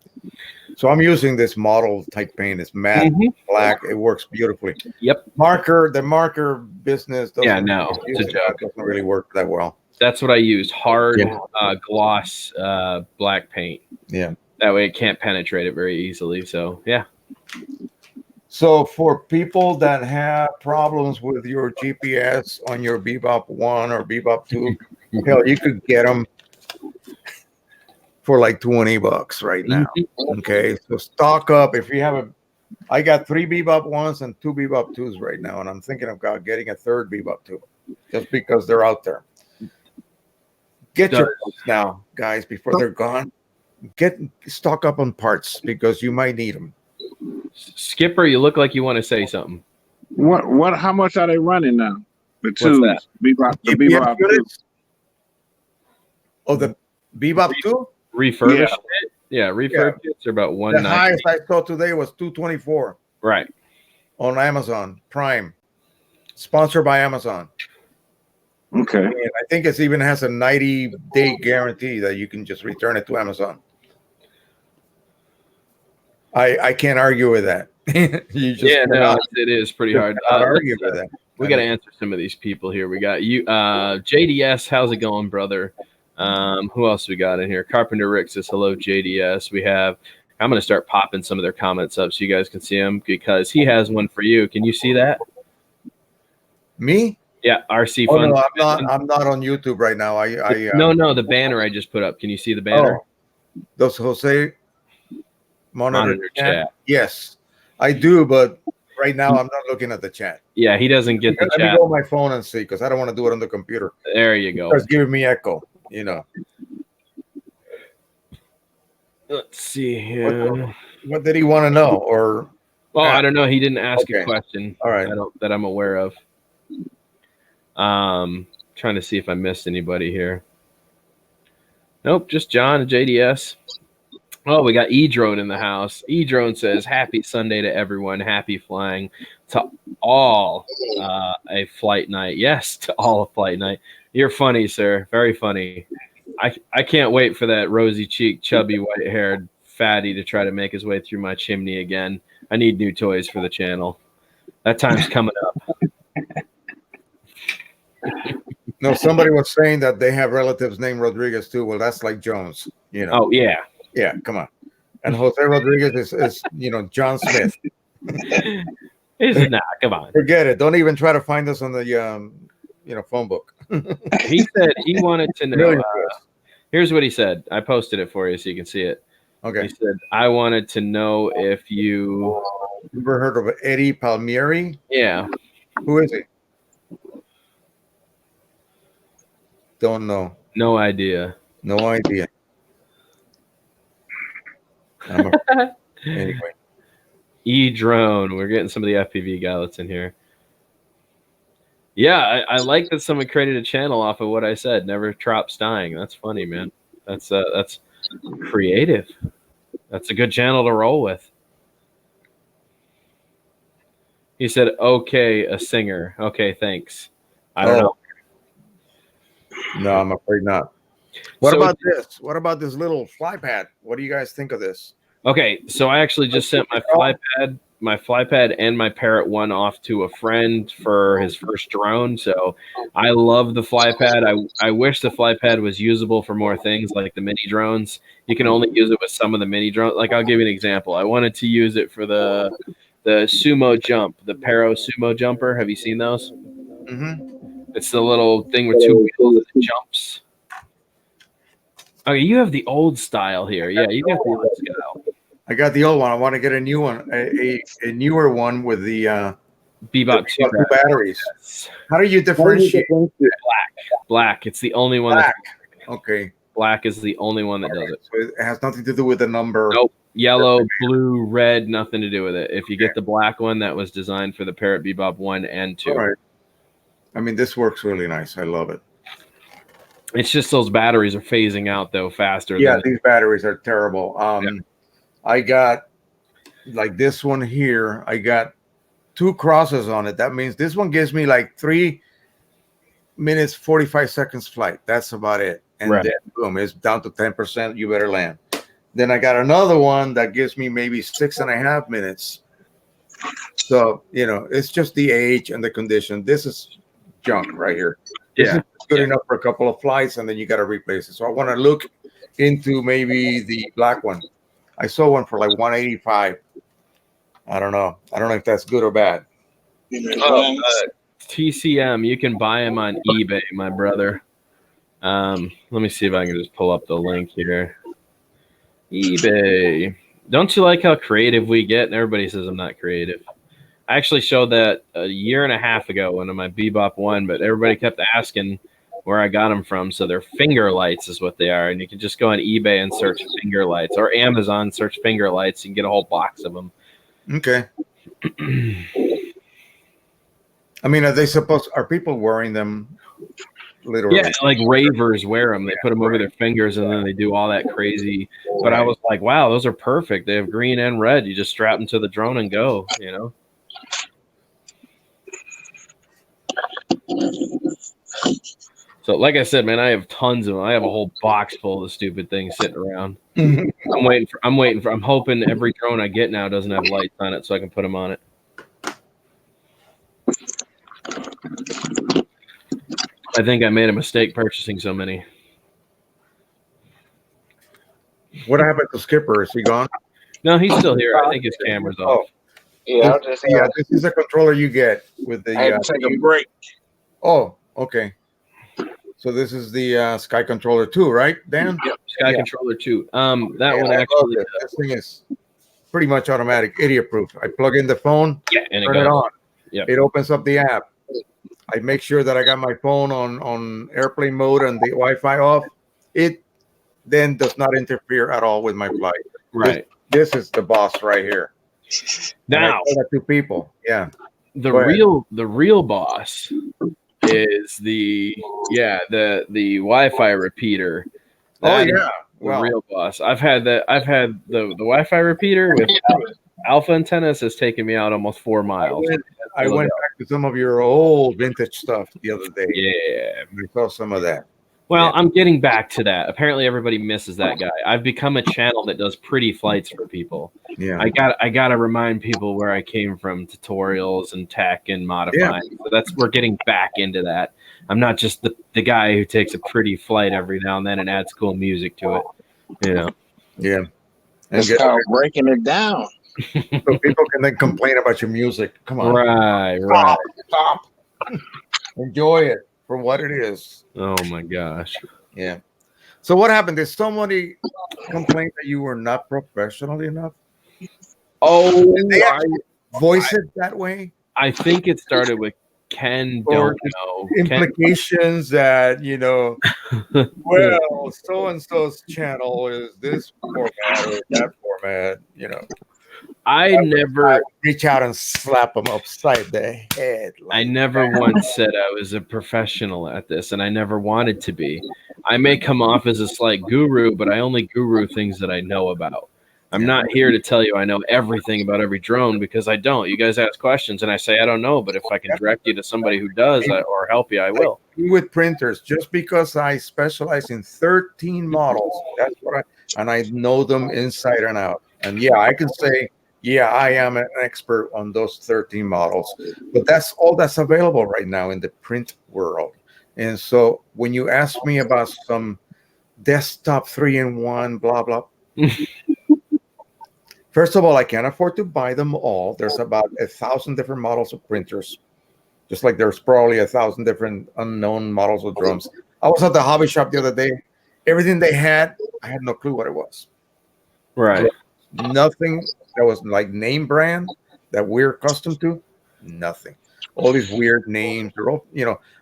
So I'm using this model type paint. It's matte black. It works beautifully. Yep. The marker business doesn't, doesn't really work that well. That's what I used. Hard gloss black paint. Yeah. That way it can't penetrate it very easily. So yeah. So for people that have problems with your GPS on your Bebop 1 or Bebop 2, hell, you could get them for like $20 right now. Okay, so stock up. If you have I got 3 Bebop 1s and 2 Bebop 2s right now, and I'm thinking about getting a third Bebop 2 just because they're out there. Get your parts now, guys, before they're gone. Stock up on parts because you might need them. Skipper, you look like you want to say something. What? How much are they running now? The two Bebop, the Bebop 2. Oh, the Bebop 2? Refurbished it? Yeah, refurbished kits are about $190. The highest I saw today was $224. Right. On Amazon Prime. Sponsored by Amazon. Okay. And I think it even has a 90-day guarantee that you can just return it to Amazon. I can't argue with that. It is pretty hard. Argue with that. We got to answer some of these people here. We got you, JDS. How's it going, brother? Who else we got in here? Carpenter Rick says hello, JDS. We have. I'm going to start popping some of their comments up so you guys can see them because he has one for you. Can you see that? Me? Yeah, RC Fun. No, I'm not on YouTube right now. No, the banner I just put up. Can you see the banner? Does Jose monitor chat? Yes, I do, but right now I'm not looking at the chat. Yeah, he doesn't get the chat. Let me go on my phone and see because I don't want to do it on the computer. There you go. It's giving me echo, Let's see here. What did he want to know? Or I don't know. He didn't ask a question. All right. That I'm aware of. Trying to see if I missed anybody here. Nope, just John and JDS. Oh, we got E-Drone in the house. E-Drone says, happy Sunday to everyone. Happy flying to all a flight night. Yes, to all a flight night. You're funny, sir. Very funny. I can't wait for that rosy-cheeked, chubby, white-haired fatty to try to make his way through my chimney again. I need new toys for the channel. That time's coming up. No, somebody was saying that they have relatives named Rodriguez too. Well, that's like Jones, Oh yeah, yeah. Come on, and Jose Rodriguez is John Smith. Come on, forget it. Don't even try to find us on the phone book. He said he wanted to know. Here's what he said. I posted it for you so you can see it. Okay. He said, I wanted to know if you ever heard of Eddie Palmieri? Yeah. Who is he? Don't know. No idea. No idea. Anyway. E-Drone. We're getting some of the FPV gullets in here. Yeah, I like that someone created a channel off of what I said. Never Trop Dying. That's funny, man. That's creative. That's a good channel to roll with. He said, okay, a singer. Okay, thanks. I don't know. No, I'm afraid not. What about this? What about this little fly pad? What do you guys think of this? Okay, so I actually just sent my fly pad and my Parrot 1 off to a friend for his first drone. So I love the fly pad. I wish the fly pad was usable for more things like the mini drones. You can only use it with some of the mini drones. Like I'll give you an example. I wanted to use it for the sumo jump, the Paro sumo jumper. Have you seen those? Mm-hmm. It's the little thing with two wheels and it jumps. Okay, you have the old style here. Yeah, you got the old style. I got the old one. I want to get a new one, a newer one with the Bebop 2 batteries. How do you differentiate? Black. It's the only one. Black. Okay. Black is the only one that does it. So it has nothing to do with the number. Yellow, blue, red, nothing to do with it. If you get the black one, that was designed for the Parrot Bebop 1 and 2. All right. I mean, this works really nice. I love it. It's just those batteries are phasing out, though, faster. Yeah, these batteries are terrible. I got, like this one here, I got 2 crosses on it. That means this one gives me like 3 minutes, 45 seconds flight. That's about it. And then, boom, it's down to 10%. You better land. Then I got another one that gives me maybe 6.5 minutes. So, you know, it's just the age and the condition. This is junk right here. This is good enough for a couple of flights, and then you got to replace it. So I want to look into maybe the black one. I saw one for like 185. I don't know. I don't know if that's good or bad. TCM, you can buy them on eBay, my brother. Let me see if I can just pull up the link here. eBay. Don't you like how creative we get? And everybody says I'm not creative. I actually showed that a year and a half ago, one of my Bebop 1, but everybody kept asking where I got them from. So they're finger lights is what they are. And you can just go on eBay and search finger lights, or Amazon, search finger lights. You can get a whole box of them. Okay. I mean, are people wearing them literally? Yeah, like ravers wear them. They put them over their fingers and then they do all that crazy. But I was like, wow, those are perfect. They have green and red. You just strap them to the drone and go, you know? So, like I said, man, I have tons of them. I have a whole box full of stupid things sitting around. I'm hoping every drone I get now doesn't have lights on it so I can put them on it. I think I made a mistake purchasing so many. What happened to Skipper? Is he gone? No, he's still here. I think his camera's off. Yeah, this is a controller you get with the. I had to take a break. Oh, okay. So this is the Sky Controller 2, right, Dan? Yep, Sky Controller 2. That one actually. This thing is pretty much automatic, idiot-proof. I plug in the phone, and turn it on. Yep. It opens up the app. I make sure that I got my phone on airplane mode and the Wi-Fi off. It then does not interfere at all with my flight. Right. This is the boss right here. Now, two people. Yeah. The real boss is the Wi-Fi repeater. The real boss. I've had the Wi-Fi repeater with alpha antennas has taken me out almost 4 miles. I went back to some of your old vintage stuff the other day. Yeah, we saw some of that. Well, I'm getting back to that. Apparently, everybody misses that guy. I've become a channel that does pretty flights for people. Yeah, I gotta remind people where I came from, tutorials and tech and modifying. So we're getting back into that. I'm not just the guy who takes a pretty flight every now and then and adds cool music to it. You know. Yeah, and it's called breaking it down. So people can then complain about your music. Come on, right. Stop. Enjoy it for what it is. Oh my gosh. Yeah. So what happened? Did somebody complain that you were not professional enough? Oh, did they voice it that way? I think it started with Ken. Don't know implications that well, so and so's channel is this format or that format. I never reach out and slap them upside the head. I never once said I was a professional at this, and I never wanted to be. I may come off as a slight guru, but I only guru things that I know about. I'm not here to tell you I know everything about every drone because I don't. You guys ask questions, and I say I don't know, but if I can direct you to somebody who does or help you, I will. With printers, just because I specialize in 13 models, that's what I know them inside and out. And yeah, I can say, yeah, I am an expert on those 13 models, but that's all that's available right now in the print world. And so when you ask me about some desktop 3-in-1, blah, blah. First of all, I can't afford to buy them all. There's about 1,000 different models of printers, just like there's probably 1,000 different unknown models of drums. I was at the hobby shop the other day. Everything they had, I had no clue what it was. Right. Nothing that was like name brand that we're accustomed to. Nothing. All these weird names. They're all,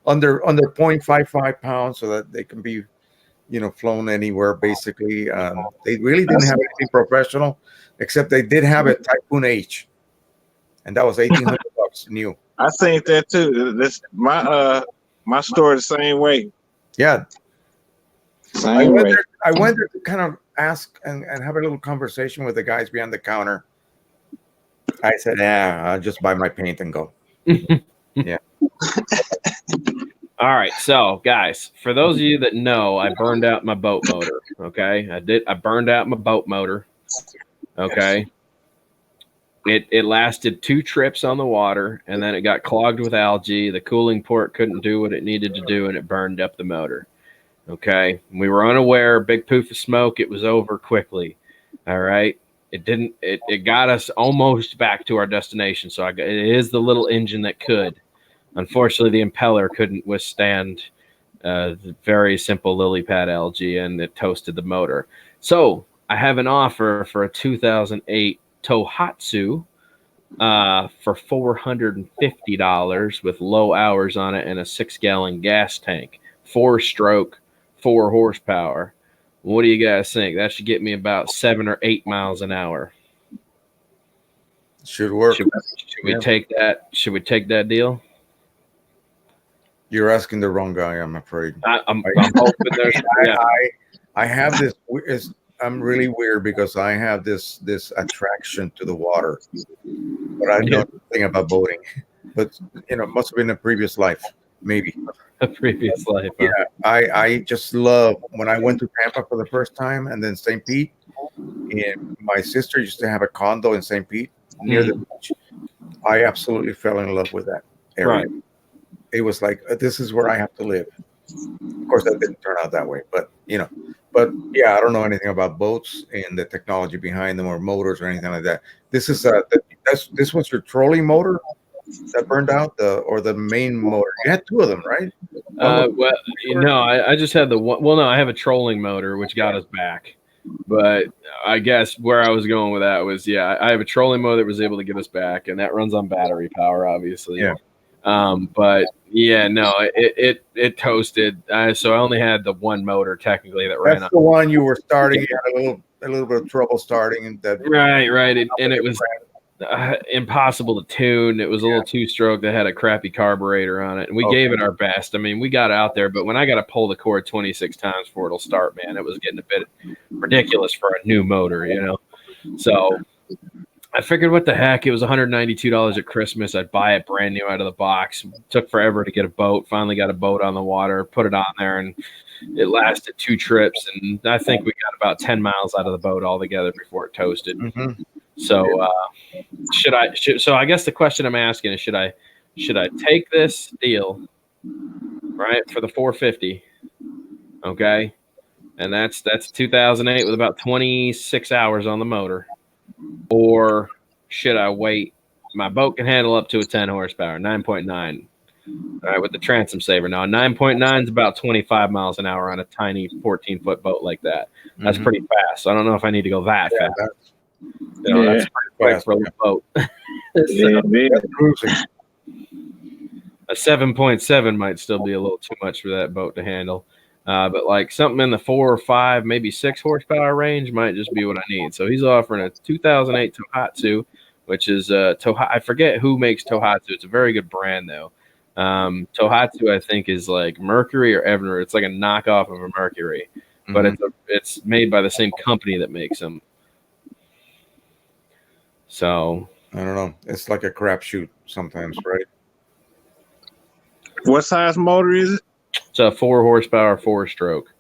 under 0.55 pounds so that they can be, flown anywhere. Basically, they really didn't have anything professional, except they did have a Typhoon H, and that was $1,800 new. I think that too. This my story the same way. Yeah, Same way. I went there to kind of ask and have a little conversation with the guys behind the counter. I said, "Yeah, I'll just buy my paint and go." Yeah. All right, so guys, for those of you that know, I burned out my boat motor. Okay, I burned out my boat motor. Okay, it lasted 2 trips on the water, and then it got clogged with algae. The cooling port couldn't do what it needed to do, and it burned up the motor. Okay, we were unaware. Big poof of smoke. It was over quickly. All right, it didn't. It got us almost back to our destination. So it is the little engine that could. Unfortunately, the impeller couldn't withstand the very simple lily pad algae, and it toasted the motor. So I have an offer for a 2008 Tohatsu for $450 with low hours on it and a 6-gallon gas tank, 4-stroke, 4 horsepower. What do you guys think? That should get me about 7 or 8 miles an hour. Should work. Should we take that? Should we take that deal? You're asking the wrong guy, I'm afraid. I'm hoping there's. Yeah. I have this. I'm really weird because I have this attraction to the water, but I know nothing about boating. But it must have been a previous life, maybe. A previous life. Yeah, I just love when I went to Tampa for the first time, and then St. Pete. And my sister used to have a condo in St. Pete near the beach. I absolutely fell in love with that area. Right. It was like, this is where I have to live. Of course, that didn't turn out that way, but yeah, I don't know anything about boats and the technology behind them or motors or anything like that. This is this was your trolling motor that burned out, or the main motor. You had 2 of them, right? I just had the one. Well, no, I have a trolling motor, which got us back. But I guess where I was going with that was, I have a trolling motor that was able to get us back, and that runs on battery power, obviously. Yeah. It toasted. So I only had the one motor technically that ran. That's the one you were starting. You had a little bit of trouble starting, and that. Right. And it was impossible to tune. It was a little 2-stroke that had a crappy carburetor on it, and we gave it our best. I mean, we got out there, but when I got to pull the cord 26 times before it'll start, man, it was getting a bit ridiculous for a new motor, So I figured, what the heck? It was $192 at Christmas. I'd buy it brand new out of the box. It took forever to get a boat. Finally got a boat on the water, put it on there, and it lasted 2 trips. And I think we got about 10 miles out of the boat altogether before it toasted. Mm-hmm. So so I guess the question I'm asking is, should I take this deal, right, for the $450? Okay. And that's 2008 with about 26 hours on the motor. Or should I wait? My boat can handle up to a 10 horsepower, 9.9. All right, with the transom saver. Now, 9.9 is about 25 miles an hour on a tiny 14-foot boat like that. That's pretty fast. So I don't know if I need to go that fast. That's pretty quick for a little boat. A 7.7 might still be a little too much for that boat to handle. But like something in the 4 or 5, maybe 6 horsepower range might just be what I need. So he's offering a 2008 Tohatsu, which is I forget who makes Tohatsu. It's a very good brand though. Tohatsu, I think, is like Mercury or Evinrude. It's like a knockoff of a Mercury, but it's made by the same company that makes them. So I don't know. It's like a crapshoot sometimes, right? What size motor is it? It's a 4 horsepower, 4-stroke.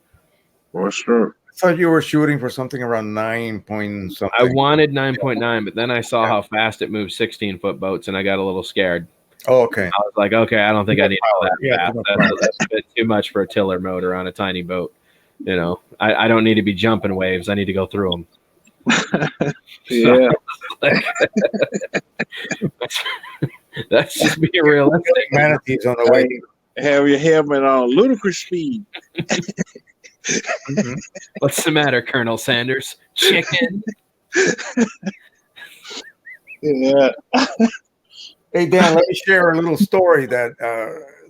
4-stroke. I thought you were shooting for something around 9 point something. I wanted 9.9, but then I saw how fast it moves 16-foot boats, and I got a little scared. Oh, okay. I was like, okay, I don't think I need all that fast. That's a bit too much for a tiller motor on a tiny boat. I don't need to be jumping waves. I need to go through them. Yeah. That's just being realistic. Manatees on the way. Have your helmet on ludicrous speed. What's the matter, Colonel Sanders? Chicken? Yeah. Hey, Dan, let me share a little story that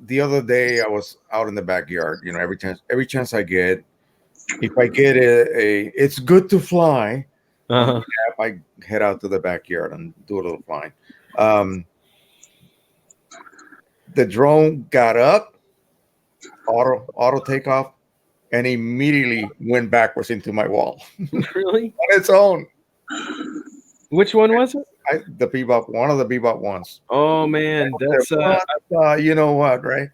the other day I was out in the backyard. Every chance I get, If I get it's good to fly on the Uh-huh. app, I head out to the backyard and do a little flying. Um, the drone got up, auto takeoff, and immediately went backwards into my wall Really? on its own. Which one was it? The Bebop, one of the Bebop ones. Oh man, that's You know what, right?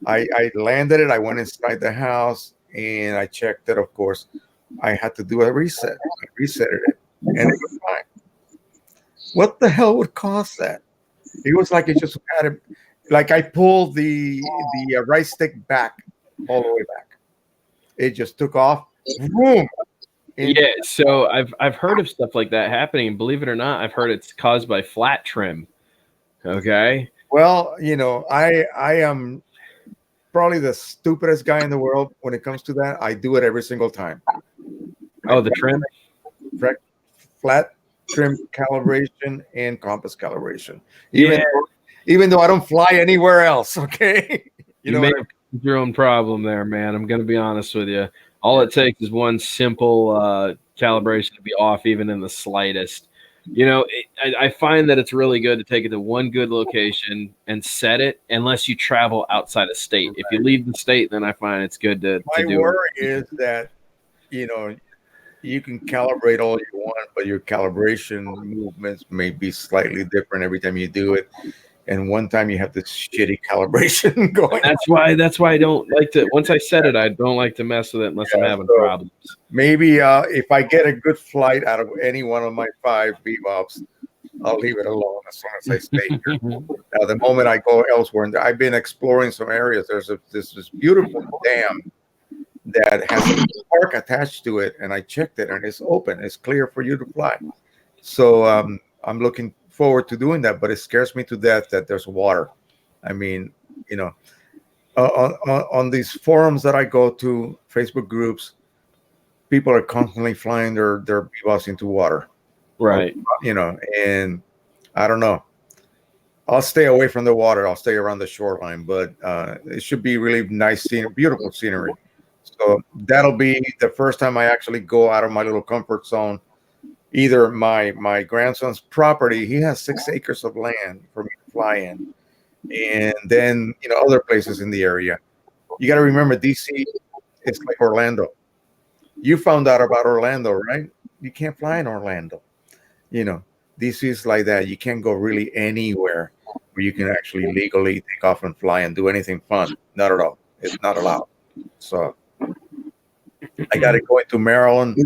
I landed it. I went inside the house and I checked it. Of course, I had to do a reset. I resetted it, and it was fine. What the hell would cause that? It was like it just had it. Like I pulled the right stick back all the way back. It just took off. Boom. yeah. So I've heard of stuff like that happening, and believe it or not, I've heard it's caused by flat trim. Okay. Well, I am probably the stupidest guy in the world when it comes to that. I do it every single time. Oh, the trim. Flat trim calibration and compass calibration. Yeah. Even though I don't fly anywhere else, okay? You may have your own problem there, man. I'm going to be honest with you. All it takes is one simple calibration to be off, even in the slightest. I find that it's really good to take it to one good location and set it, unless you travel outside of state. If you leave the state, then I find it's good to do. My worry is that you can calibrate all you want, but your calibration movements may be slightly different every time you do it. And one time you have this shitty calibration going. That's why I don't like to. Once I set it, I don't like to mess with it unless I'm having problems. Maybe if I get a good flight out of any one of my 5 Bebops, I'll leave it alone as long as I stay here. Now, the moment I go elsewhere, and I've been exploring some areas. There's this beautiful dam that has a park attached to it, and I checked it, and it's open. It's clear for you to fly. So I'm looking forward to doing that, but it scares me to death that there's water. I mean, on these forums that I go to, Facebook groups, people are constantly flying their Bebops into water. Right. And I don't know. I'll stay away from the water. I'll stay around the shoreline, but it should be really nice scenery, beautiful scenery. So that'll be the first time I actually go out of my little comfort zone. Either my grandson's property, he has 6 acres of land for me to fly in, and then other places in the area. You got to remember, DC is like Orlando. You found out about Orlando, right? You can't fly in Orlando. DC is like that. You can't go really anywhere where you can actually legally take off and fly and do anything fun. Not at all. It's not allowed. So I got to go into Maryland,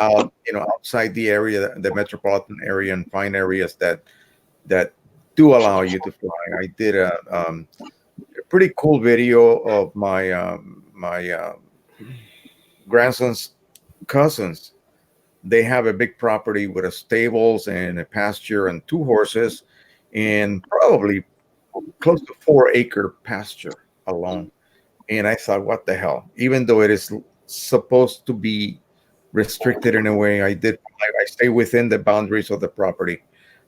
outside the area, the metropolitan area, and find areas that do allow you to fly. I did a pretty cool video of my grandson's cousins. They have a big property with a stables and a pasture and 2 horses, and probably close to 4-acre pasture alone. And I thought, what the hell? Even though it is supposed to be restricted in a way, I stay within the boundaries of the property.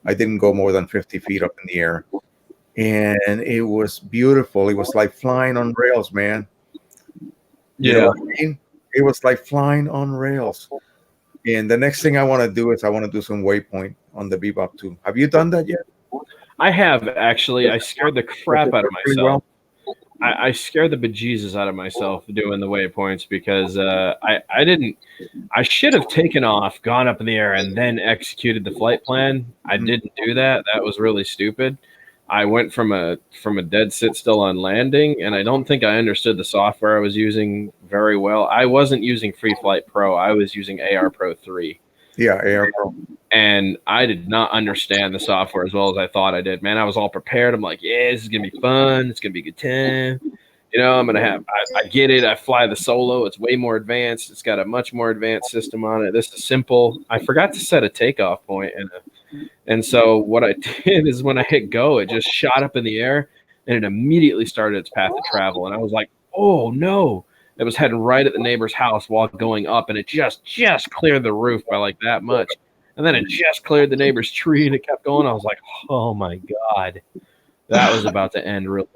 I didn't go more than 50 feet up in the air, and it was beautiful. It was like flying on rails, man. You know what I mean? It was like flying on rails. And the next thing I want to do is I want to do some waypoint on the Bebop too. Have you done that yet? I have, actually. I scared the crap out of myself. I scared the bejesus out of myself doing the waypoints because I should have taken off, gone up in the air, and then executed the flight plan. I didn't do that. That was really stupid. I went from a dead sit still on landing, and I don't think I understood the software I was using very well. I wasn't using Free Flight Pro. I was using AR Pro 3. Yeah, AR Pro. And I did not understand the software as well as I thought I did. Man, I was all prepared. I'm like, yeah, this is going to be fun. It's going to be a good time. I'm going to have, I get it. I fly the Solo. It's way more advanced. It's got a much more advanced system on it. This is simple. I forgot to set a takeoff point. And so what I did is when I hit go, it just shot up in the air and it immediately started its path to travel. And I was like, oh no, it was heading right at the neighbor's house while going up. And it just cleared the roof by like that much. And then it just cleared the neighbor's tree and it kept going. I was like, oh my God, that was about to end really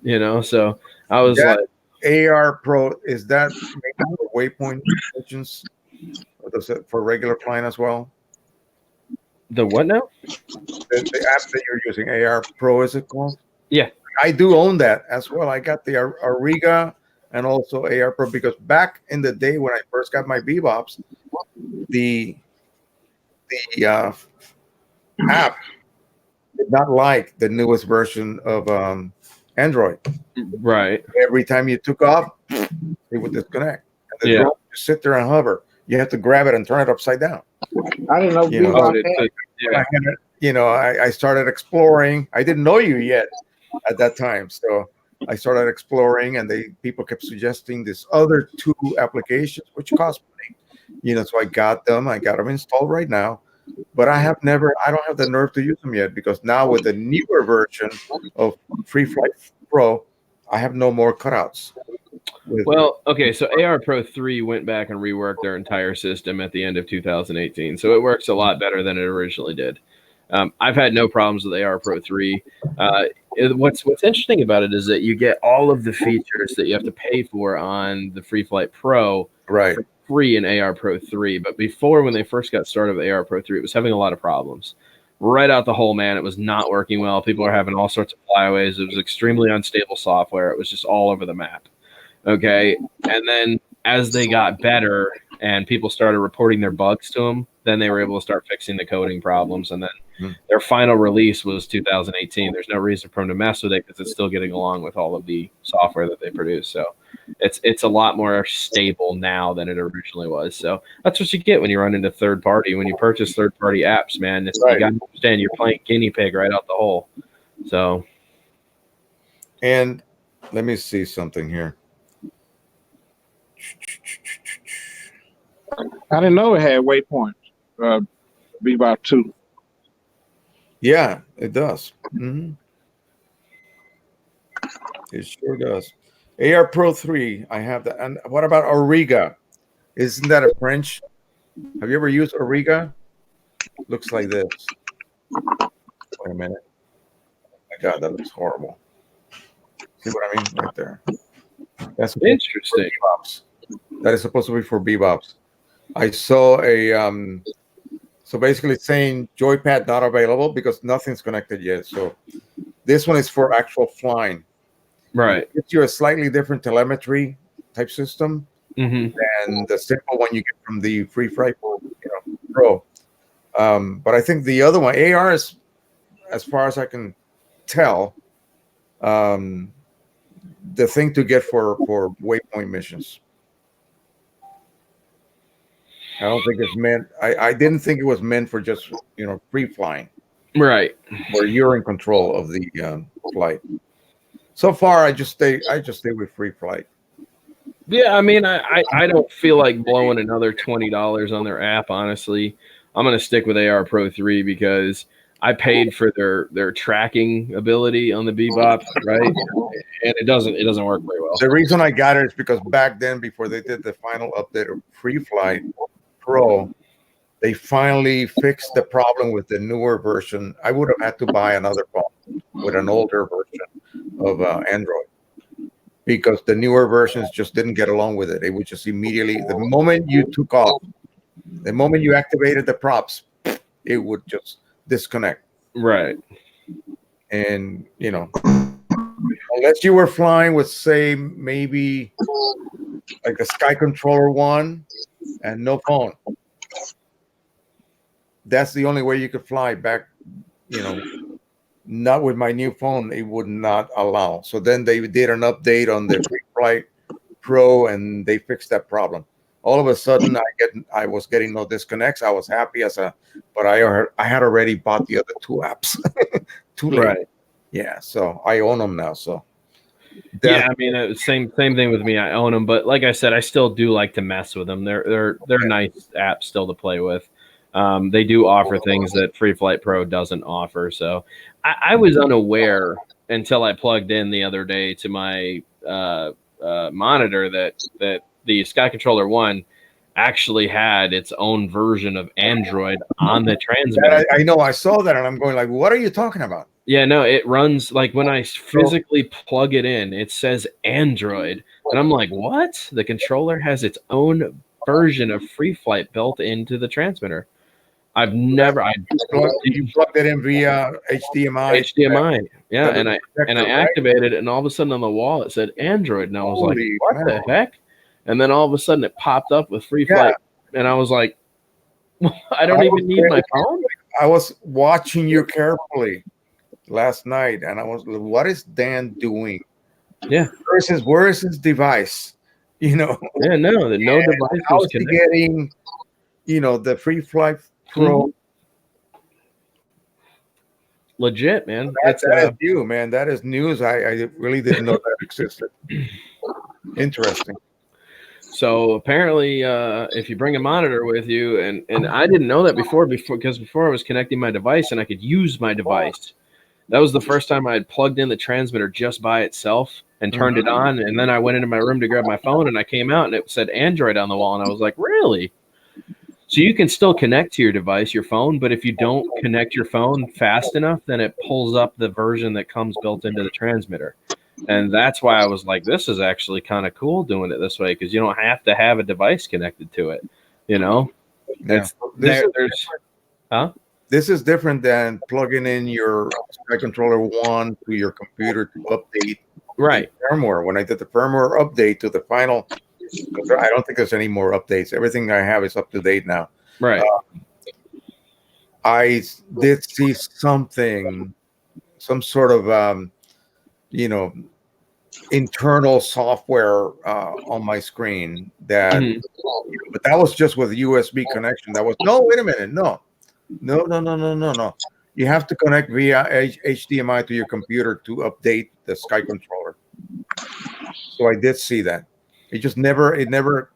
bad, So I was like, AR Pro, is that maybe for waypoint missions? Or does it for regular flying as well? The what now? The app that you're using, AR Pro, is it called? Yeah. I do own that as well. I got the Auriga and also AR Pro because back in the day when I first got my Bebops, the app did not like the newest version of Android. Right. Every time you took off, it would disconnect. And the drone would just sit there and hover. You have to grab it and turn it upside down. I didn't know You know, Bebop had. I started exploring. I didn't know you yet at that time, so I started exploring, and people kept suggesting this other two applications, which cost money. So I got them. I got them installed right now, but I don't have the nerve to use them yet because now with the newer version of Free Flight Pro, I have no more cutouts. Well, okay, so AR Pro 3 went back and reworked their entire system at the end of 2018, so it works a lot better than it originally did. I've had no problems with AR Pro 3. What's interesting about it is that you get all of the features that you have to pay for on the Free Flight Pro right. for free in AR Pro 3. But before, when they first got started with AR Pro 3, it was having a lot of problems. Right out the hole, man, it was not working well. People are having all sorts of flyaways. It was extremely unstable software. It was just all over the map. Okay. And then as they got better and people started reporting their bugs to them, then they were able to start fixing the coding problems. And then their final release was 2018. There's no reason for them to mess with it because it's still getting along with all of the software that they produce. So it's a lot more stable now than it originally was. So that's what you get when you run into third party. When you purchase third party apps, man, you got to understand you're playing guinea pig right out the hole. So, and let me see something here. I didn't know it had waypoint. Bebop 2. Yeah, it does. Mm-hmm. It sure does. AR Pro 3, I have that. And what about Auriga? Isn't that a French? Have you ever used Auriga? Looks like this. Wait a minute. Oh my God, that looks horrible. See what I mean? Right there. That's interesting. That is supposed to be for Bebops. I saw a so basically saying joypad not available because nothing's connected yet. So this one is for actual flying. Right. It's a slightly different telemetry type system than the simple one you get from the Free Flight Pro. But I think the other one, AR, is, as far as I can tell, the thing to get for waypoint missions. I don't think it's meant. I didn't think it was meant for just free flying, right? Where you're in control of the flight. So far, I just stay with free flight. Yeah, I mean, I don't feel like blowing another $20 on their app. Honestly, I'm gonna stick with AR Pro 3 because I paid for their tracking ability on the Bebop, right? And it doesn't work very well. The reason I got it is because back then, before they did the final update of Free Flight Pro, they finally fixed the problem with the newer version. I would have had to buy another phone with an older version of Android because the newer versions just didn't get along with it. It would just immediately, the moment you took off, the moment you activated the props, it would just disconnect. Right. And, unless you were flying with, say, maybe like a Sky Controller 1 and no phone, that's the only way you could fly back, not with my new phone, it would not allow. So then they did an update on the Free Flight Pro and they fixed that problem. All of a sudden I was getting no disconnects. I was happy but I had already bought the other two apps too late. Right. Yeah, so I own them now. So yeah, I mean, same thing with me. I own them, but like I said, I still do like to mess with them. They're nice apps still to play with. They do offer things that Free Flight Pro doesn't offer. So I was unaware until I plugged in the other day to my monitor that the Sky Controller 1 actually had its own version of Android on the transmitter. I know. I saw that, and I'm going like, "What are you talking about?" Yeah, no, it runs like when I physically plug it in, it says Android, and I'm like, "What?" The controller has its own version of Free Flight built into the transmitter. I've never, You plugged it in via HDMI. HDMI, yeah, and I Protector, right? activated it, and all of a sudden on the wall it said Android, and I was like, Holy "What man. the heck?" And then all of a sudden it popped up with Free Flight, and I was like, "I don't even need my phone." I was watching you carefully last night, and I was like, "What is Dan doing? Yeah, Where is his device? You know, yeah, no, no device how was is he connected. getting, the Free Flight Pro?" Legit, man. That is new, man. That is news. I really didn't know that existed. Interesting. So apparently, if you bring a monitor with you, and I didn't know that before because before I was connecting my device and I could use my device. That was the first time I had plugged in the transmitter just by itself and turned it on, and then I went into my room to grab my phone, and I came out and it said Android on the wall, and I was like, really? So you can still connect to your device, your phone, but if you don't connect your phone fast enough, then it pulls up the version that comes built into the transmitter. And that's why I was like, this is actually kind of cool doing it this way, because you don't have to have a device connected to it. Yeah. This is different than plugging in your Sky Controller 1 to your computer to update firmware. When I did the firmware update to the final, I don't think there's any more updates. Everything I have is up to date now. Right. I did see some sort of, internal software on my screen that, but that was just with a USB connection. That was wait a minute, no. You have to connect via HDMI to your computer to update the Sky Controller. So I did see that. It never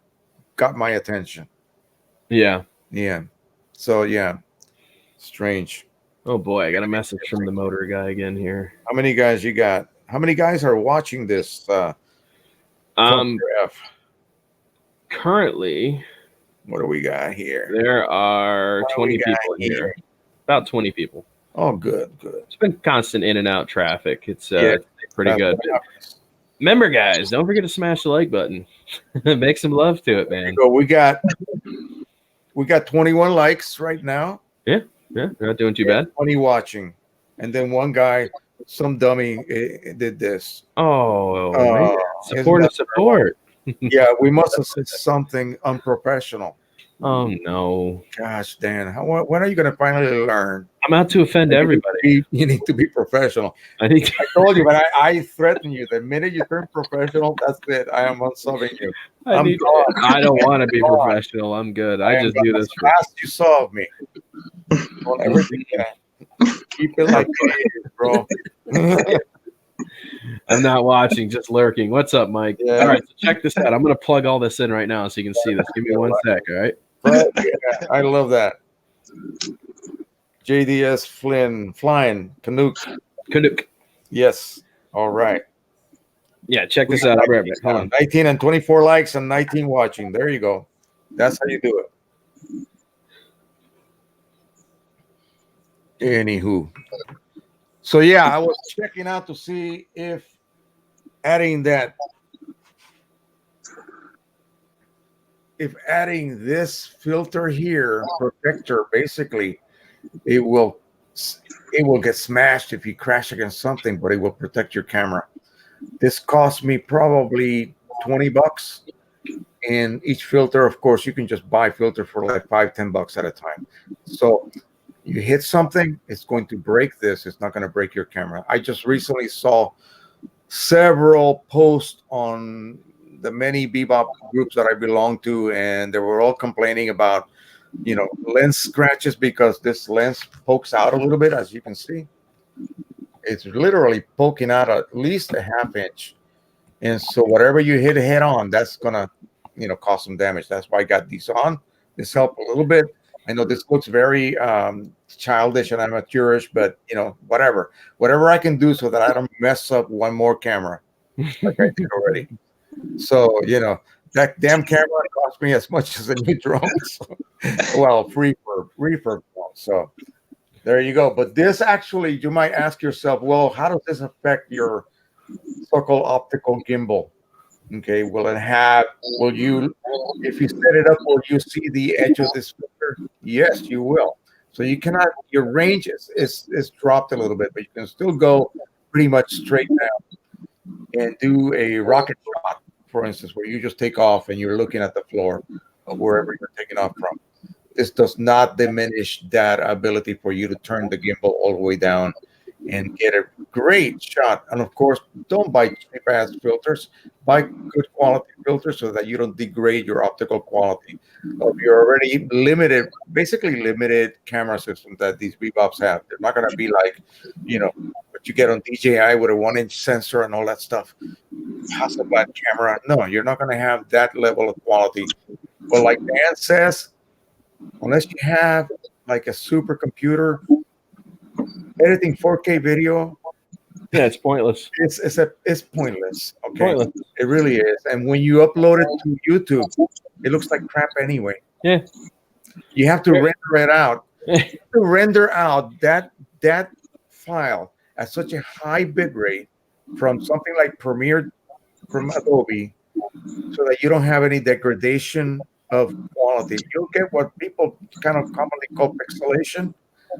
got my attention. Yeah. So strange. Oh boy, I got a message from the motor guy again here. How many guys you got? How many guys are watching this? Currently, what do we got here? There are 20 people here. About 20 people. Oh, good. It's been constant in and out traffic. It's pretty good. Remember, guys, don't forget to smash the like button. Make some love to it, man. So we got 21 likes right now. Yeah, you're not doing too bad. 20 watching, and then one guy, some dummy, did this. Oh, support. Yeah, we must have said something unprofessional. Oh no! Gosh, Dan, when are you going to finally learn? I'm out to offend everybody. You need to be professional. I told you, but I threaten you. The minute you turn professional, that's it. I am unsubbing you. I don't want to be professional. I'm good. I just do this. Last you saw of me on everything. Keep it like it is, bro. I'm not watching, just lurking. What's up, Mike? Yeah. All right, so check this out. I'm going to plug all this in right now so you can see this. Give me 1 sec, all right? I love that. JDS Flynn, flying, Canuck. Yes. All right. Yeah, check this out. 19 and 24 likes and 19 watching. There you go. That's how you do it. Anywho. So yeah, I was checking out to see if adding this filter here, protector, basically, it will get smashed if you crash against something, but it will protect your camera. This cost me probably $20. And each filter, of course, you can just buy filter for like $5-10 at a time. So you hit something, it's going to break this. It's not going to break your camera. I just recently saw several posts on the many Bebop groups that I belong to, and they were all complaining about, lens scratches because this lens pokes out a little bit, as you can see. It's literally poking out at least a ½ inch. And so whatever you hit head on, that's going to, cause some damage. That's why I got these on. This helped a little bit. I know this looks very childish and amateurish, but whatever I can do so that I don't mess up one more camera like I did already. So That damn camera cost me as much as a new drone. So, well, refurb. So there you go. But this actually, you might ask yourself, well, how does this affect your so-called optical gimbal? Okay, will you, if you set it up, will you see the edge of this filter? Yes, you will. So you cannot, your range is dropped a little bit, but you can still go pretty much straight down and do a rocket shot, for instance, where you just take off and you're looking at the floor of wherever you're taking off from. This does not diminish that ability for you to turn the gimbal all the way down and get a great shot. And of course, don't buy cheap ass filters. Buy good quality filters so that you don't degrade your optical quality of your already limited, basically limited camera system that these Bebops have. They're not going to be like, what you get on DJI with a 1-inch sensor and all that stuff. Hasselblad camera. No, you're not going to have that level of quality. But like Dan says, unless you have like a supercomputer editing 4K video, Yeah, it's pointless. It's pointless. Okay, Pointless. it really is. And when you upload it to YouTube, it looks like crap anyway. Yeah, you have to render it out. You have to render out that file at such a high bit rate from something like Premiere from Adobe, so that you don't have any degradation of quality. You'll get what people kind of commonly call pixelation.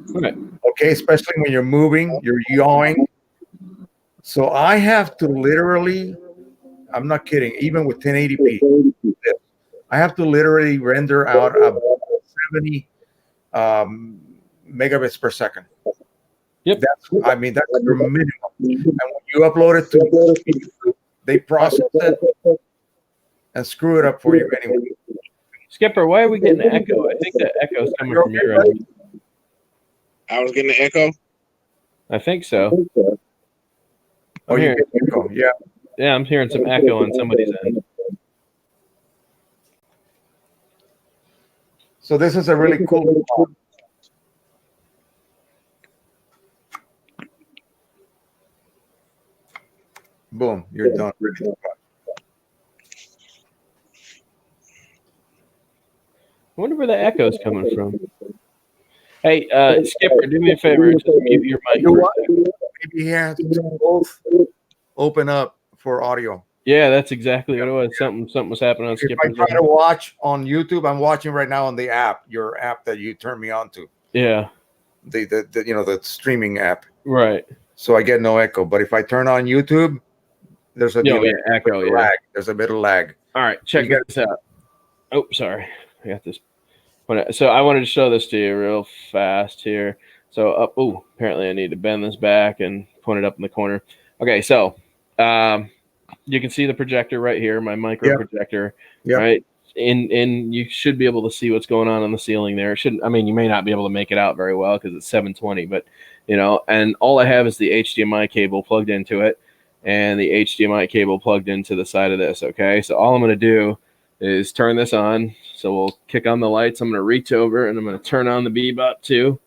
right. Okay, especially when you're moving, you're yawing. So I have to literally, I'm not kidding, even with 1080p, I have to literally render out about 70 megabits per second. Yep. That's your minimum. And when you upload it to YouTube, they process it and screw it up for you anyway. Skipper, why are we getting an echo? I think the echo's coming from your end. I was getting an echo. I think so. Oh, you get echo. Yeah. Yeah, I'm hearing some echo on somebody's end. So this is a really cool one. Boom, you're done. I wonder where the echo's coming from. Hey, Skipper, do me a favor. Just mute your mic. Maybe he has to both open up for audio. Yeah, that's exactly what it was. Something was happening on If Skipper's I try to watch on YouTube, I'm watching right now on the app, your app that you turned me on to. Yeah. The streaming app. Right. So I get no echo. But if I turn on YouTube, there's a echo. Yeah. lag. There's a middle lag. All right, check this out. Oh, sorry, I got this. So I wanted to show this to you real fast here. So apparently I need to bend this back and point it up in the corner. Okay, so you can see the projector right here, my micro projector, right? And you should be able to see what's going on the ceiling there. You may not be able to make it out very well because it's 720, but and all I have is the HDMI cable plugged into it and the HDMI cable plugged into the side of this. Okay, so all I'm going to do is turn this on. So we'll kick on the lights. I'm going to reach over and I'm going to turn on the Bebop too.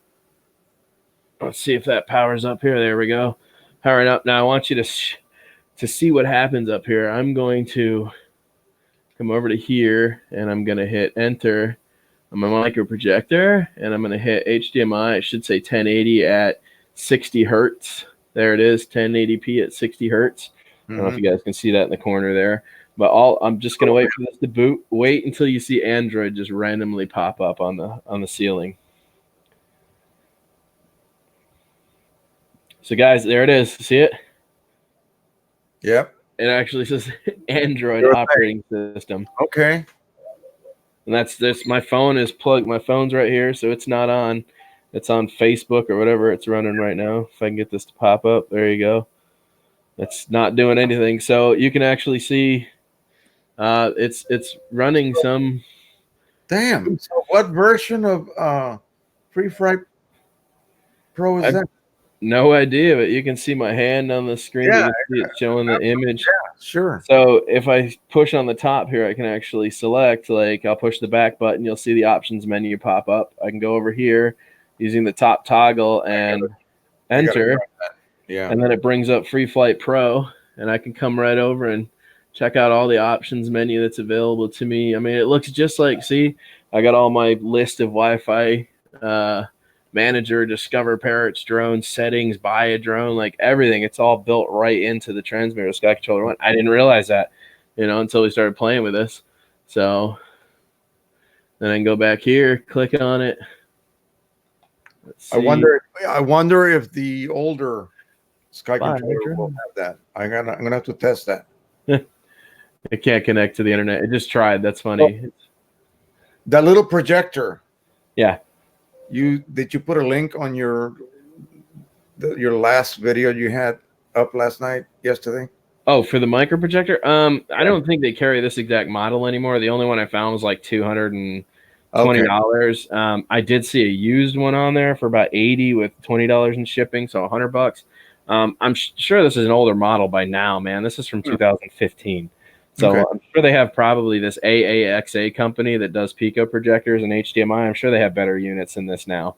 Let's see if that powers up here. There we go. Powering up. Now I want you to see what happens up here. I'm going to come over to here and I'm going to hit enter on my micro projector and I'm going to hit HDMI. It should say 1080 at 60 hertz. There it is, 1080p at 60 hertz. I don't know if you guys can see that in the corner there. But I'm just gonna wait for this to boot. Wait until you see Android just randomly pop up on the ceiling. So guys, there it is. See it? Yep. It actually says Android operating system. Okay. And that's this. My phone is plugged. My phone's right here, so it's not on. It's on Facebook or whatever it's running right now. If I can get this to pop up, there you go. It's not doing anything. So you can actually see. It's running some. Damn. So what version of FreeFry Pro is that? No idea, but you can see my hand on the screen. Yeah, you can see it showing the image. Yeah, sure. So if I push on the top here, I can actually select, I'll push the back button. You'll see the options menu pop up. I can go over here using the top toggle and enter. Yeah. And then it brings up FreeFlight Pro, and I can come right over and check out all the options menu that's available to me. I mean, it looks just like, see, I got all my list of Wi-Fi manager, discover parrots, drone settings, buy a drone, like everything. It's all built right into the transmitter Sky Controller One. I didn't realize that, until we started playing with this. So then I can go back here, click on it. Let's see. I wonder if the older Sky Controller will have that. I'm gonna have to test that. It can't connect to the internet. It just tried. That's funny. That little projector. Yeah. Did you put a link on your last video you had up yesterday? Oh, for the micro projector? I don't think they carry this exact model anymore. The only one I found was like $220. Okay. I did see a used one on there for about $80 with $20 in shipping, so $100. I'm sure this is an older model by now, man. This is from 2015. So okay. I'm sure they have probably this AAXA company that does Pico projectors and HDMI. I'm sure they have better units than this now.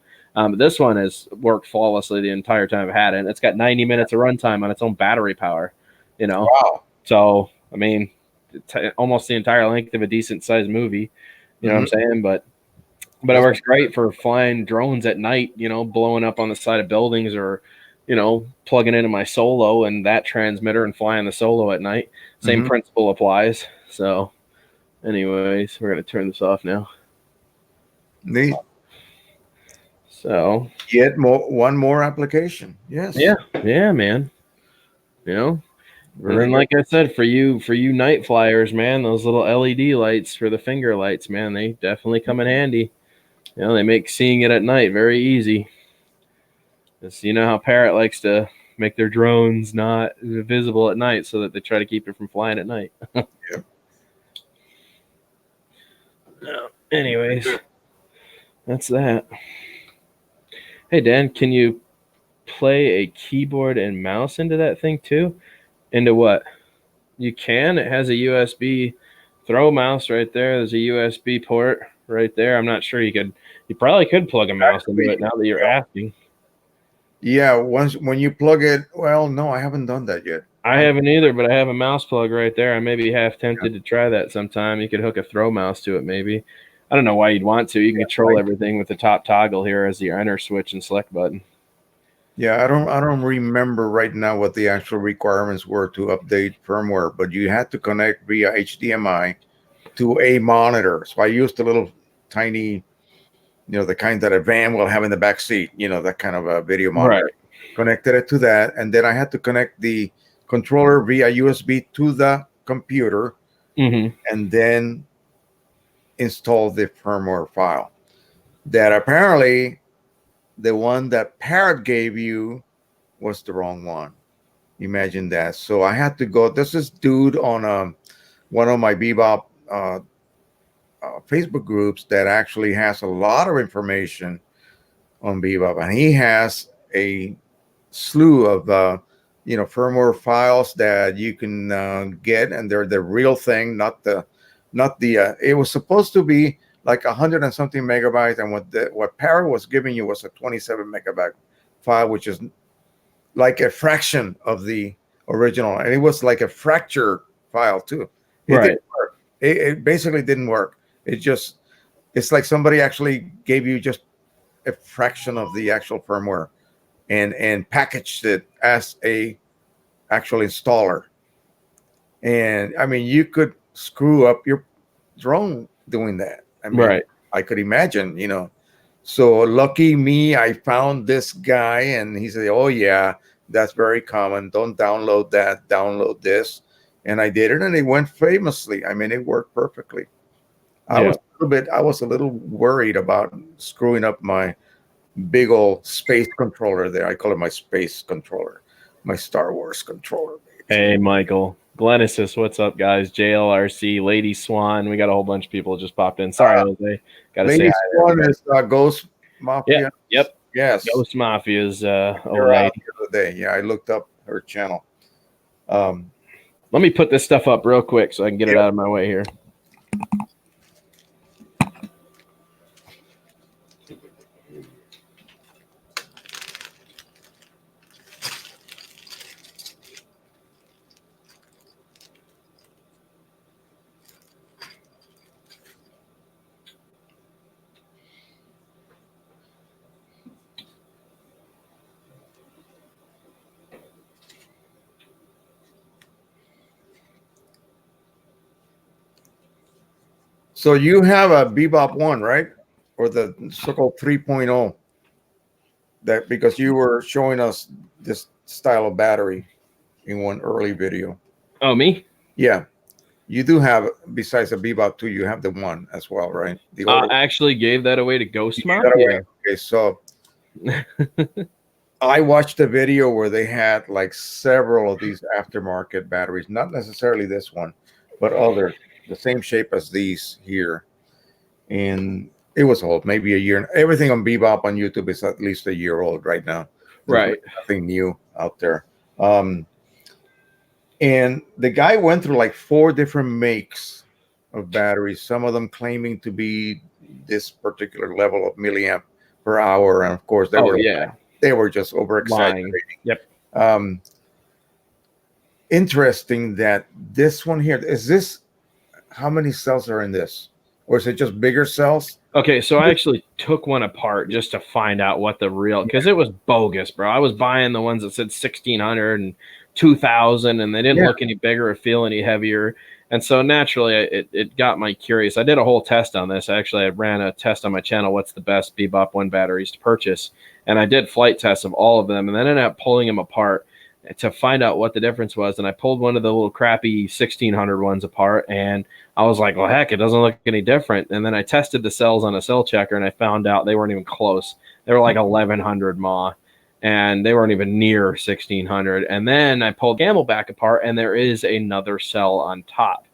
This one has worked flawlessly the entire time I've had it. And it's got 90 minutes of runtime on its own battery power. Wow. So, I mean, almost the entire length of a decent sized movie. You know what I'm saying? But it works great for flying drones at night, blowing up on the side of buildings or, plugging into my Solo and that transmitter and flying the Solo at night. Same principle applies. So, anyways, we're going to turn this off now. Neat. So, yet one more application. Yes. Yeah, man. And then, like I said, for you night flyers, man, those little LED lights for the finger lights, man, they definitely come in handy. They make seeing it at night very easy. You know how Parrot likes to make their drones not visible at night so that they try to keep it from flying at night. Yep. Anyways, that's that. Hey, Dan, can you play a keyboard and mouse into that thing too? Into what? You can. It has a USB throw mouse right there. There's a USB port right there. I'm not sure you probably could plug a mouse into it now that you're asking. Yeah, when you plug it, well, no, I haven't done that yet. I haven't either, but I have a mouse plug right there. I may be half tempted to try that sometime. You could hook a throw mouse to it, maybe. I don't know why you'd want to. You can control everything with the top toggle here as your enter switch and select button. Yeah, I don't remember right now what the actual requirements were to update firmware, but you had to connect via HDMI to a monitor. So I used a little tiny, the kind that a van will have in the back seat, that kind of a video monitor. Right. Connected it to that, and then I had to connect the controller via USB to the computer, and then install the firmware file. That apparently the one that Parrot gave you was the wrong one. Imagine that. So I had to go. This is dude on one of my Bebop Facebook groups that actually has a lot of information on Bebop, and he has a slew of firmware files that you can get, and they're the real thing, not the it was supposed to be like 100 and something megabytes, and what Parrot was giving you was a 27 megabyte file, which is like a fraction of the original, and it was like a fractured file too. It didn't work. It basically didn't work. It's like somebody actually gave you just a fraction of the actual firmware and packaged it as a actual installer. And I mean, you could screw up your drone doing that. I mean, I could imagine, So lucky me, I found this guy, and he said, "Oh yeah, that's very common. Don't download that. Download this." And I did it, and it went famously. I mean, it worked perfectly. I was a little worried about screwing up my big old space controller there. I call it my space controller, my Star Wars controller. Hey, Michael. Glenesis, what's up, guys? JLRC, Lady Swan. We got a whole bunch of people just popped in. Sorry, Jose. Got to say hi. Lady Swan is Ghost Mafia. Yep. Yes. Ghost Mafia's old lady. The other day. Yeah, I looked up her channel. Let me put this stuff up real quick so I can get it out of my way here. So you have a Bebop 1, right? Or the so-called 3.0. That because you were showing us this style of battery in one early video. Oh, me? Yeah. You do have, besides the Bebop 2, you have the one as well, right? The older I actually gave that away to Ghost Mob. yeah. Okay, so I watched a video where they had like several of these aftermarket batteries, not necessarily this one, but others, the same shape as these here. And it was old, maybe a year. Everything on Bebop on YouTube is at least a year old right now. There's Right. nothing new out there. And the guy went through like 4 different makes of batteries, some of them claiming to be this particular level of milliamp per hour. And of course, they were just over exaggerating. Yep. Interesting that this one here is this. How many cells are in this, or is it just bigger cells? Okay, so I actually took one apart just to find out what the real, because it was bogus, bro. I was buying the ones that said 1600 and 2000, and they didn't look any bigger or feel any heavier. And so naturally, it got my curious. I did a whole test on this. Actually, I ran a test on my channel. What's the best Bebop 1 batteries to purchase? And I did flight tests of all of them, and then ended up pulling them apart to find out what the difference was. And I pulled one of the little crappy 1600 ones apart, and I was like, well, heck, it doesn't look any different. And then I tested the cells on a cell checker, and I found out they weren't even close. They were like 1100 mAh, and they weren't even near 1600. And then I pulled Camelback apart, and there is another cell on top.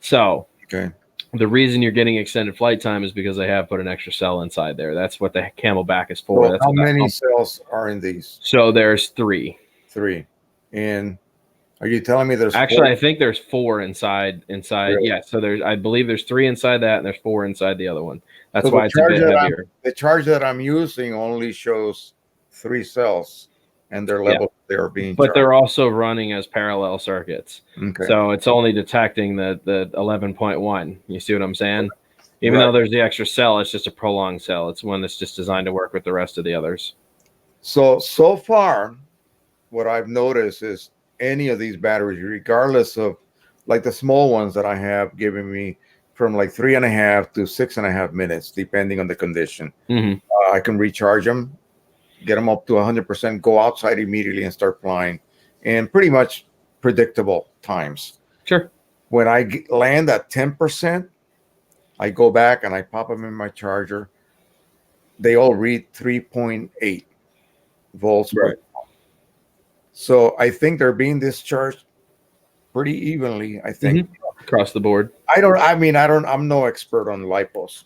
So the reason you're getting extended flight time is because they have put an extra cell inside there. That's what the Camelback is for. So that's how many cells are in these? So there's 3. 3. And are you telling me there's actually 4? I think there's 4 inside really? Yeah, so I believe there's 3 inside that, and there's 4 inside the other one. That's why it's a bit heavier. The charge that I'm using only shows 3 cells, and their level they're being but charged. they're also running as parallel circuits. Okay. So it's only detecting the 11.1. You see what I'm saying? Even though there's the extra cell, it's just a prolonged cell. It's one that's just designed to work with the rest of the others. So far, what I've noticed is any of these batteries, regardless of like the small ones that I have, giving me from like 3.5 to 6.5 minutes, depending on the condition. I can recharge them, get them up to 100%, go outside immediately and start flying, and pretty much predictable times. Sure. When I land at 10%, I go back and I pop them in my charger. They all read 3.8 volts. Right. So I think they're being discharged pretty evenly. I think across the board. I'm no expert on lipos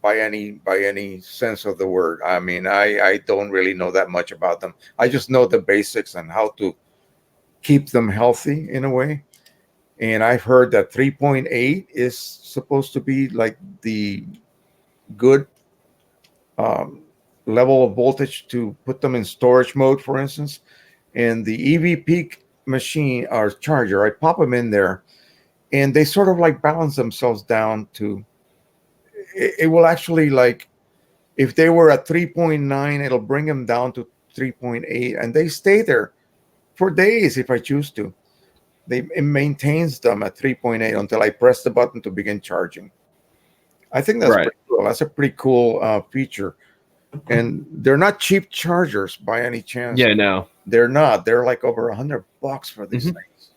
by any sense of the word. I mean, I don't really know that much about them. I just know the basics and how to keep them healthy in a way. And I've heard that 3.8 is supposed to be like the good level of voltage to put them in storage mode, for instance. And the EV Peak machine or charger, I pop them in there, and they sort of like balance themselves down to. It will actually, like, if they were at 3.9, it'll bring them down to 3.8, and they stay there for days if I choose to. It maintains them at 3.8 until I press the button to begin charging. I think that's pretty cool. That's a pretty cool feature. And they're not cheap chargers by any chance. Yeah, no. They're not. They're like over $100 for these things.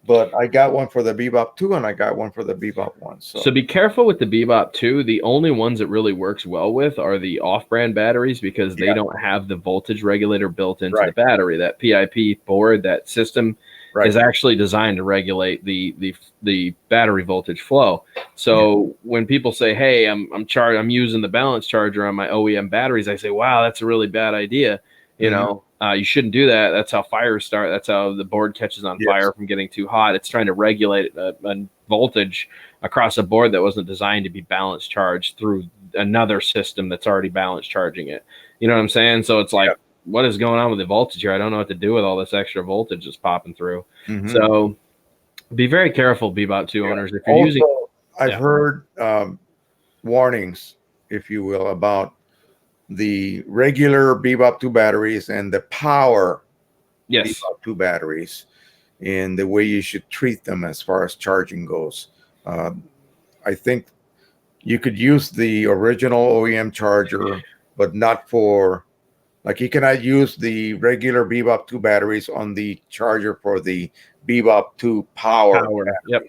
But I got one for the Bebop 2 and I got one for the Bebop 1. So be careful with the Bebop 2. The only ones it really works well with are the off-brand batteries, because they don't have the voltage regulator built into the battery. That PIP board, that system is actually designed to regulate the battery voltage flow. So when people say, "Hey, I'm using the balance charger on my OEM batteries," I say, "Wow, that's a really bad idea." You know, you shouldn't do that. That's how fires start. That's how the board catches on fire from getting too hot. It's trying to regulate a voltage across a board that wasn't designed to be balance charged through another system that's already balance charging it. You know what I'm saying? So it's like, what is going on with the voltage here? I don't know what to do with all this extra voltage that's popping through. So be very careful, Bebop 2 owners. If you're using, I've heard warnings, if you will, about the regular Bebop 2 batteries and the power Bebop 2 batteries, and the way you should treat them as far as charging goes. I think you could use the original OEM charger, but not for, like, you cannot use the regular Bebop 2 batteries on the charger for the Bebop 2 power. Yep.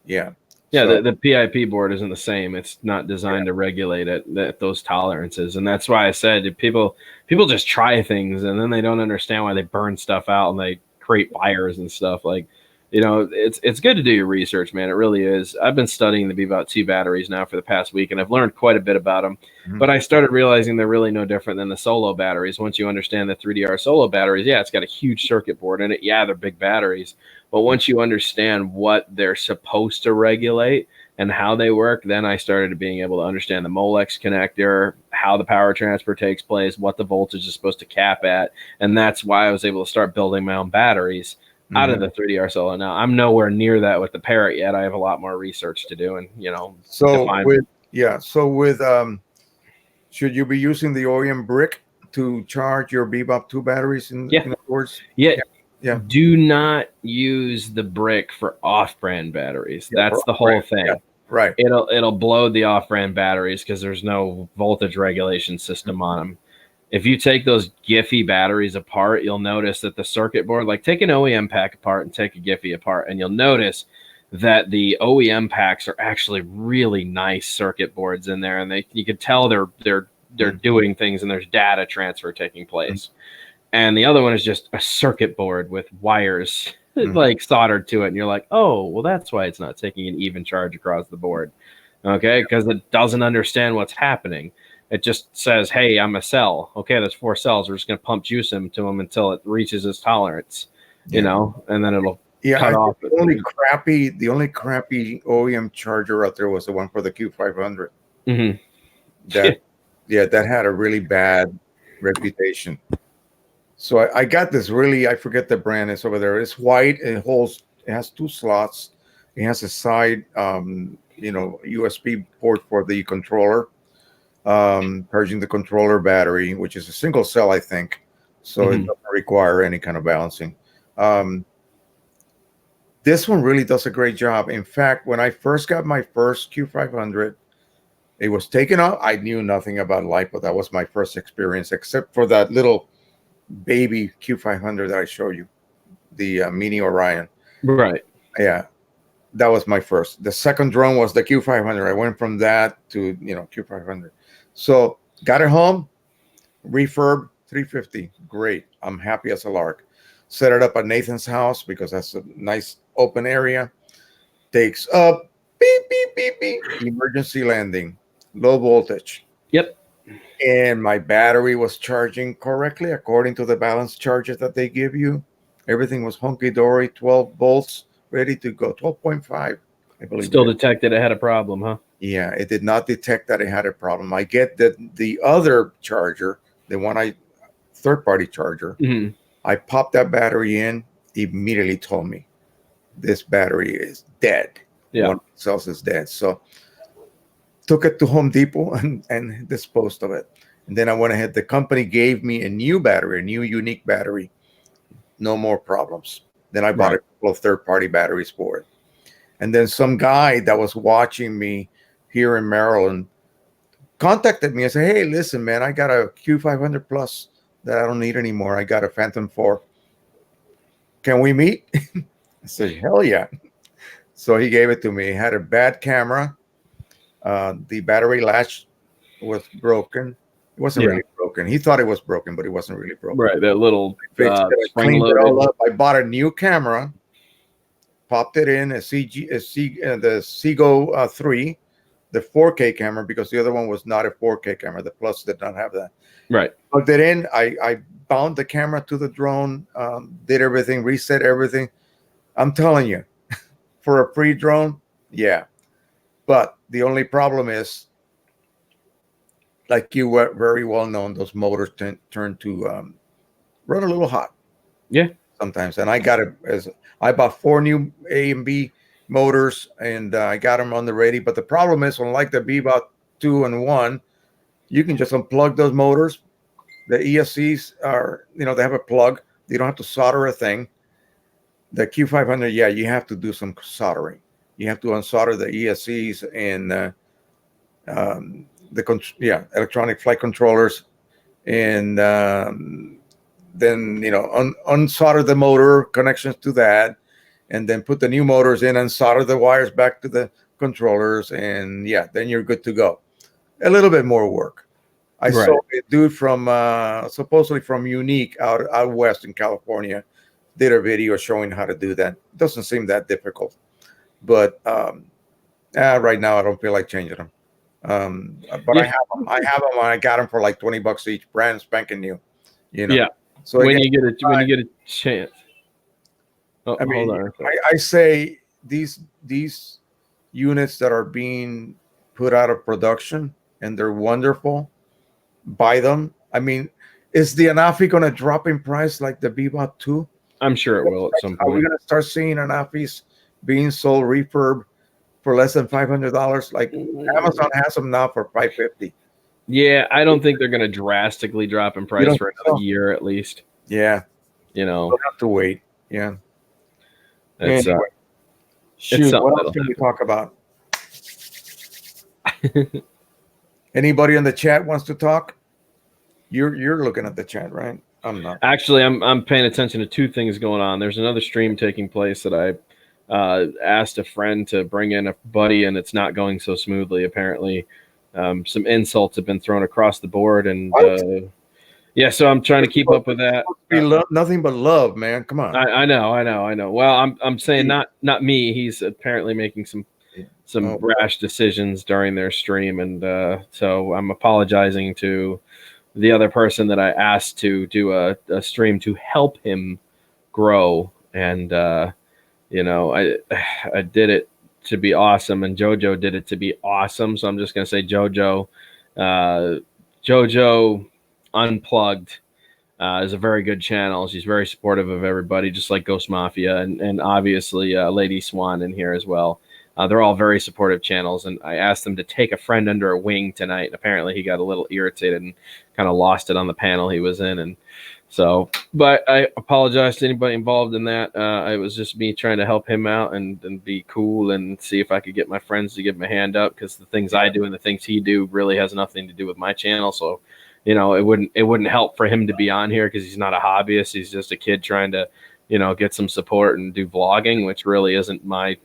Yeah. Yeah, So, the PIP board isn't the same. It's not designed to regulate at those tolerances, and that's why I said people just try things and then they don't understand why they burn stuff out and they create fires and stuff. Like, it's good to do your research, man. It really is. I've been studying the Bebop 2 batteries now for the past week, and I've learned quite a bit about them. But I started realizing they're really no different than the solo batteries. Once you understand the 3DR solo batteries, yeah, it's got a huge circuit board in it. Yeah, they're big batteries. But once you understand what they're supposed to regulate and how they work, then I started being able to understand the Molex connector, how the power transfer takes place, what the voltage is supposed to cap at. And that's why I was able to start building my own batteries out of the 3DR Solo. Now, I'm nowhere near that with the Parrot yet. I have a lot more research to do. And, should you be using the OEM brick to charge your Bebop 2 batteries in other words? Yeah. Do not use the brick for off-brand batteries. That's the whole thing. Yeah. Right. It'll blow the off-brand batteries because there's no voltage regulation system on them. If you take those Giphy batteries apart, you'll notice that the circuit board, like take an OEM pack apart and take a Giphy apart, and you'll notice that the OEM packs are actually really nice circuit boards in there, and you can tell they're doing things and there's data transfer taking place. And the other one is just a circuit board with wires like soldered to it. And you're like, oh, well, that's why it's not taking an even charge across the board. Okay, because it doesn't understand what's happening. It just says, hey, I'm a cell. Okay, there's 4 cells. We're just going to pump juice into them until it reaches its tolerance, and then it'll cut off. The only crappy OEM charger out there was the one for the Q500. That had a really bad reputation. So I got this I forget the brand. It's over there. It's white. It has 2 slots. It has a side, USB port for the controller, charging the controller battery, which is a single cell, I think. So it doesn't require any kind of balancing. This one really does a great job. In fact, when I first got my first Q500, it was taken out. I knew nothing about LiPo. That was my first experience, except for that little baby Q500 that I showed you, the Mini Orion. Right. Yeah, that was my first. The second drone was the Q500. I went from that to Q500. So got it home, refurb 350. Great. I'm happy as a lark. Set it up at Nathan's house because that's a nice open area. Takes up beep beep beep beep. Emergency landing, low voltage. Yep. And my battery was charging correctly according to the balance charges that they give you. Everything was hunky-dory, 12 volts, ready to go. 12.5, I believe. Still detected it had a problem, huh? Yeah, it did not detect that it had a problem. I get that the other charger, the one third-party charger, I popped that battery in, immediately told me this battery is dead. Yeah. One of the cells is dead. So took it to Home Depot and disposed of it. And then I went ahead. The company gave me a new battery, a new unique battery. No more problems. Then I bought a couple of third-party batteries for it. And then some guy that was watching me here in Maryland contacted me and said, hey, listen, man, I got a Q500 Plus that I don't need anymore. I got a Phantom 4. Can we meet? I said, hell yeah. So he gave it to me. It had a bad camera. The battery latch was broken. It wasn't really broken. He thought it was broken, but it wasn't really broken. Right, that little cleaned it all up. I bought a new camera, popped it in the Seago 3, the 4K camera, because the other one was not a 4K camera. The Plus did not have that. Right. Plugged it in. I bound the camera to the drone, did everything, reset everything. I'm telling you, for a pre-drone, yeah. But the only problem is, like you were very well known, those motors turn to run a little hot. Yeah. Sometimes. And I bought 4 new A and B motors, and I got them on the ready. But the problem is, unlike the Bebop 2 and 1, you can just unplug those motors. The ESCs are, they have a plug. You don't have to solder a thing. The Q500, yeah, you have to do some soldering. You have to unsolder the ESCs and electronic flight controllers, and then unsolder the motor connections to that, and then put the new motors in and solder the wires back to the controllers, and then you're good to go. A little bit more work. I Right. saw a dude from supposedly from Unique out west in California did a video showing how to do that. Doesn't seem that difficult, but right now I don't feel like changing them. But Yeah. I have them. I got them for like $20 each, brand spanking new. Yeah. So when again, you get a chance. Oh, I mean, hold on. I say these units that are being put out of production and they're wonderful. Buy them. I mean, is the Anafi going to drop in price like the Bebop 2? I'm sure it will at some Are we point. going to start seeing Anafis being sold refurb for less than $500? Like Amazon has them now for $550. Yeah, I don't think they're going to drastically drop in price for another year at least. Yeah, we'll have to wait. Yeah. It's anyway, shoot. What else can we talk about? Anybody in the chat wants to talk? You're looking at the chat, right? I'm not. Actually, I'm paying attention to two things going on. There's another stream taking place that I asked a friend to bring in a buddy, and it's not going so smoothly. Apparently, some insults have been thrown across the board, and so I'm trying to keep up with that. Nothing but love, man. Come on. I know. Well, I'm saying not me. He's apparently making some rash decisions during their stream, and so I'm apologizing to the other person that I asked to do a stream to help him grow, and I did it to be awesome, and JoJo did it to be awesome. So I'm just gonna say JoJo Unplugged is a very good channel. She's very supportive of everybody, just like Ghost Mafia, and obviously Lady Swan in here as well. They're all very supportive channels, and I asked them to take a friend under a wing tonight. And apparently, he got a little irritated and kind of lost it on the panel he was in. And so, but I apologize to anybody involved in that. It was just me trying to help him out and be cool and see if I could get my friends to give him a hand up, because the things I do and the things he do really has nothing to do with my channel. So, it wouldn't help for him to be on here because he's not a hobbyist. He's just a kid trying to get some support and do vlogging, which really isn't my,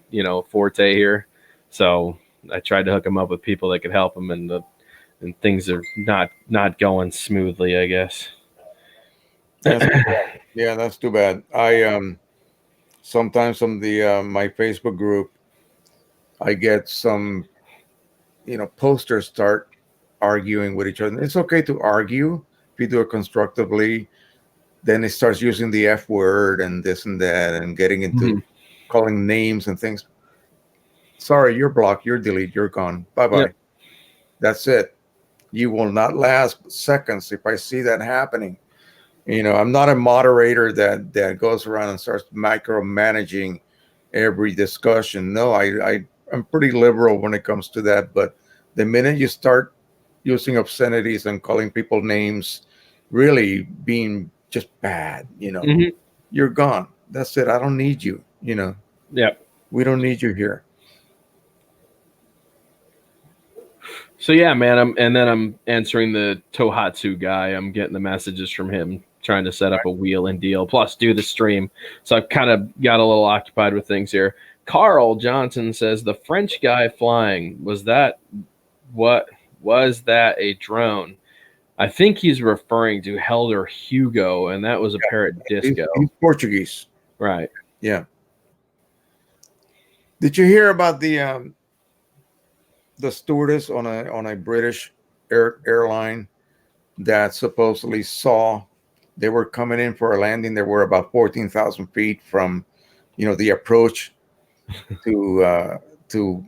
forte here. So I tried to hook him up with people that could help him, and things are not going smoothly, I guess. That's too bad. I sometimes from the my Facebook group, I get some posters start arguing with each other. It's okay to argue if you do it constructively. Then it starts using the F word and this and that and getting into calling names and things. Sorry, you're blocked, you're deleted, you're gone. Bye-bye. Yep. That's it. You will not last seconds if I see that happening. I'm not a moderator that goes around and starts micromanaging every discussion. No, I'm pretty liberal when it comes to that. But the minute you start using obscenities and calling people names, really being just bad, you're gone. That's it. I don't need you, Yeah. We don't need you here. So yeah, man, I'm answering the Tohatsu guy. I'm getting the messages from him trying to set up a wheel and deal, plus do the stream. So I've kind of got a little occupied with things here. Carl Johnson says the French guy flying, was that a drone? I think he's referring to Helder Hugo, and that was a Parrot Disco. He's Portuguese. Right. Yeah. Did you hear about the stewardess on a British airline that supposedly saw they were coming in for a landing? They were about 14,000 feet from, the approach to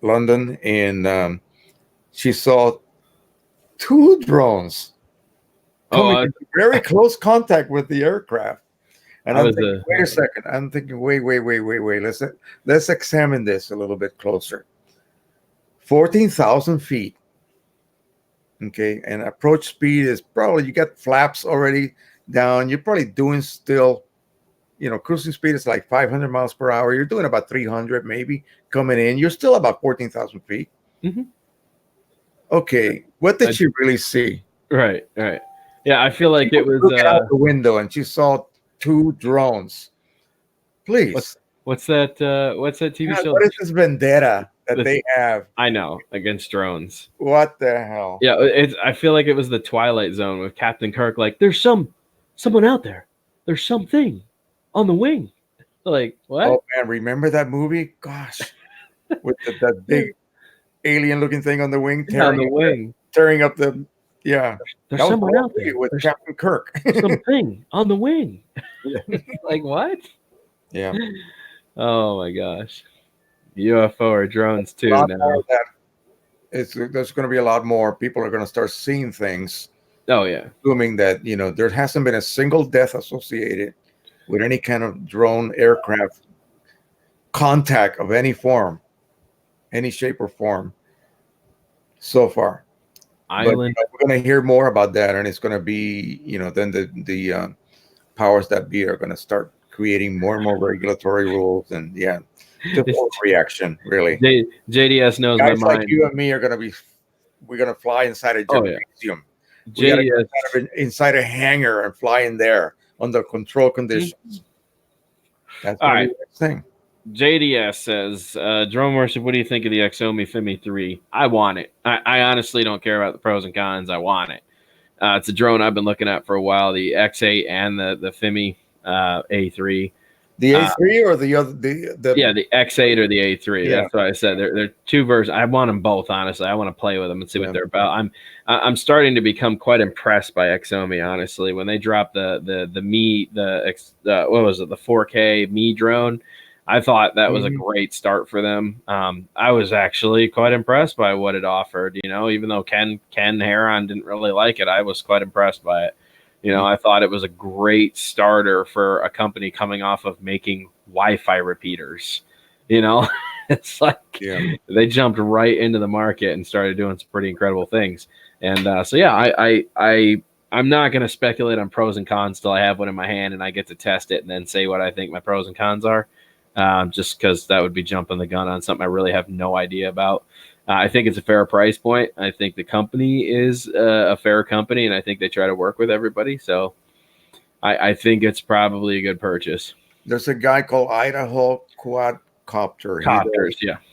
London, and she saw two drones coming in very close contact with the aircraft. And I'm thinking, wait a second. I'm thinking, wait. Let's examine this a little bit closer. 14,000 feet. Okay, and approach speed is probably, you got flaps already down. You're probably doing still cruising speed is like 500 miles per hour. You're doing about 300 maybe coming in. You're still about 14,000 feet. Mm-hmm. Okay, what did she really see? Right. Yeah, I feel like it was looking out the window and she saw 2 drones. Please. What's that TV God, show? what is this vendetta that they have? I know, against drones. What the hell? Yeah, I feel like it was the Twilight Zone with Captain Kirk. Like, there's someone out there. There's something on the wing. Like, what? Oh man, remember that movie? Gosh, with that big alien-looking thing on the wing, tearing up the. Yeah, there's someone out there with Captain Kirk. Something on the wing. Like, what? Yeah. Oh my gosh. UFO or drones too now. There's going to be a lot more. People are going to start seeing things. Oh yeah. Assuming that there hasn't been a single death associated with any kind of drone aircraft contact of any form, any shape or form so far. Island. But we're going to hear more about that, and it's going to be, then the powers that be are going to start creating more and more regulatory rules, and just reaction, really. JDS knows Guys my mind. like you and me we're going to fly inside a gymnasium. Inside a hangar and fly in there under control conditions. That's all right. Thing. JDS says, drone worship, what do you think of the Xomi Fimi 3? I want it. I honestly don't care about the pros and cons. I want it. It's a drone I've been looking at for a while, the X8 and the Fimi A3. The A3 or the other? The X8 or the A3. Yeah. That's what I said. They're two versions. I want them both, honestly. I want to play with them and see what they're about. I'm starting to become quite impressed by Xomi, honestly. When they dropped the what was it, the 4K Me drone, I thought that was a great start for them. I was actually quite impressed by what it offered. Even though Ken Heron didn't really like it, I was quite impressed by it. I thought it was a great starter for a company coming off of making Wi-Fi repeaters. It's like they jumped right into the market and started doing some pretty incredible things. And I'm not going to speculate on pros and cons till I have one in my hand and I get to test it and then say what I think my pros and cons are. Just because that would be jumping the gun on something I really have no idea about. I think it's a fair price point. I think the company is a fair company, and I think they try to work with everybody. So I think it's probably a good purchase. There's a guy called Idaho Quadcopter.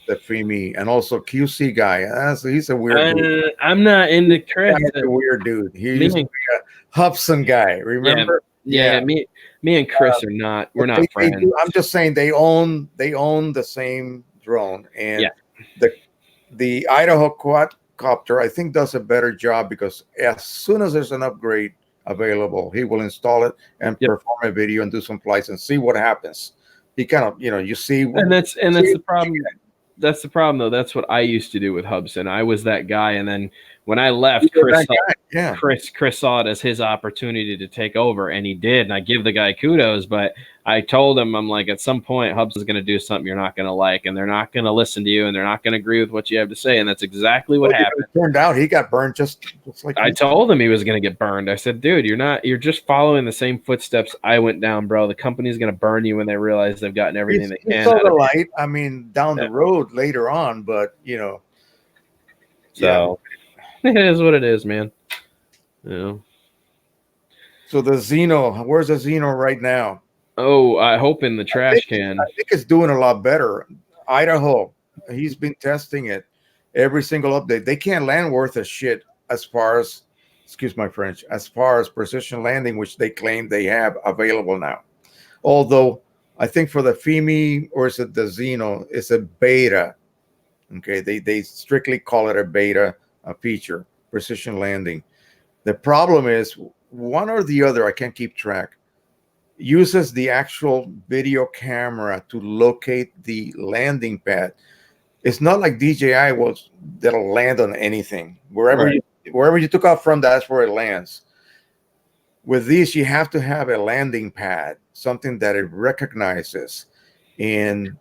The Fimi, and also QC guy. He's a weird dude. I'm not into Chris. He's a weird dude. He used to be a Hubson guy, remember? Yeah. Me and Chris are not. We're not friends. I'm just saying they own the same drone, and the Idaho Quadcopter, I think, does a better job because as soon as there's an upgrade available, he will install it and perform a video and do some flights and see what happens. He kind of, you see, and that's the problem. That's the problem, though. That's what I used to do with Hubson. I was that guy, and then when I left, Chris saw it as his opportunity to take over, and he did. And I give the guy kudos, but I told him, I'm like, at some point, Hubson's going to do something you're not going to like, and they're not going to listen to you, and they're not going to agree with what you have to say, and that's exactly what happened. It turned out he got burned just like I told him he was going to get burned. I said, dude, you're just following the same footsteps I went down, bro. The company's going to burn you when they realize they've gotten everything they can. Saw the light. I mean, down the road later on, but so it is what it is, man. So the Xeno, where's the Xeno right now? Oh, I hope in the trash can. I think it's doing a lot better. Idaho, he's been testing it every single update. They can't land worth a shit as far as, excuse my French, as far as precision landing, which they claim they have available now. Although I think for the Fimi, or is it the Xeno, it's a beta. Okay, they strictly call it a beta feature, precision landing. The problem is one or the other, I can't keep track, uses the actual video camera to locate the landing pad. It's not like DJI that'll land on anything. Wherever you took off from, that's where it lands. With these, you have to have a landing pad, something that it recognizes. And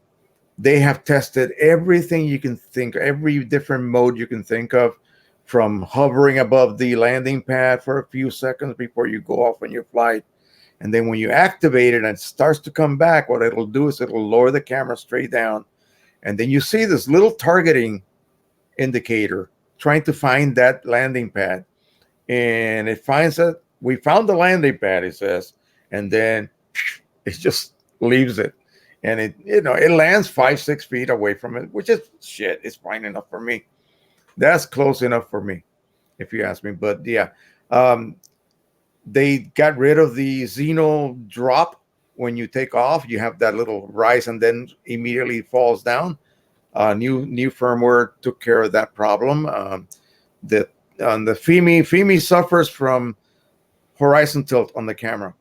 they have tested everything you can think, every different mode you can think of, from hovering above the landing pad for a few seconds before you go off on your flight, And then when you activate it and it starts to come back, what it'll do is it'll lower the camera straight down. And then you see this little targeting indicator trying to find that landing pad. And it finds that we found the landing pad, it says, and then it just leaves it. And it lands 5-6 feet away from it, which is shit. It's fine enough for me. That's close enough for me, if you ask me. But yeah, they got rid of the Xeno drop. When you take off, you have that little rise and then immediately falls down. New firmware took care of that problem. The FIMI suffers from horizon tilt on the camera.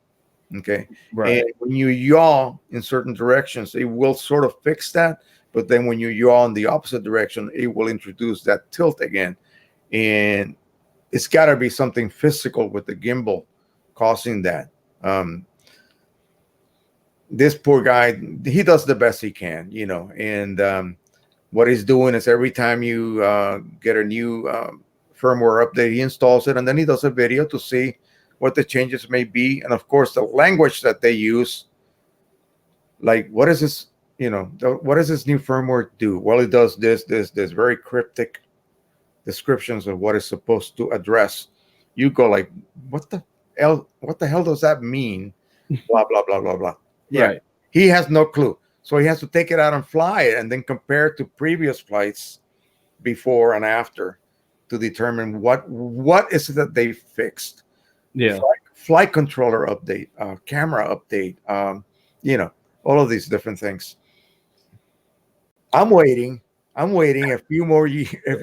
Okay, Right. and when you yaw in certain directions, it will sort of fix that. But then when you yaw in the opposite direction, it will introduce that tilt again. And it's got to be something physical with the gimbal causing that. This poor guy, he does the best he can, and what he's doing is every time you get a new firmware update, he installs it, and then he does a video to see what the changes may be. And of course, the language that they use, like, what is this, what does this new firmware do? Well, it does this, very cryptic descriptions of what it's supposed to address. You go like, what the hell does that mean? Blah, blah, blah, blah, blah. Yeah. Right. He has no clue. So he has to take it out and fly it and then compare it to previous flights before and after to determine what is it that they fixed. Yeah. Flight controller update, camera update, all of these different things. I'm waiting a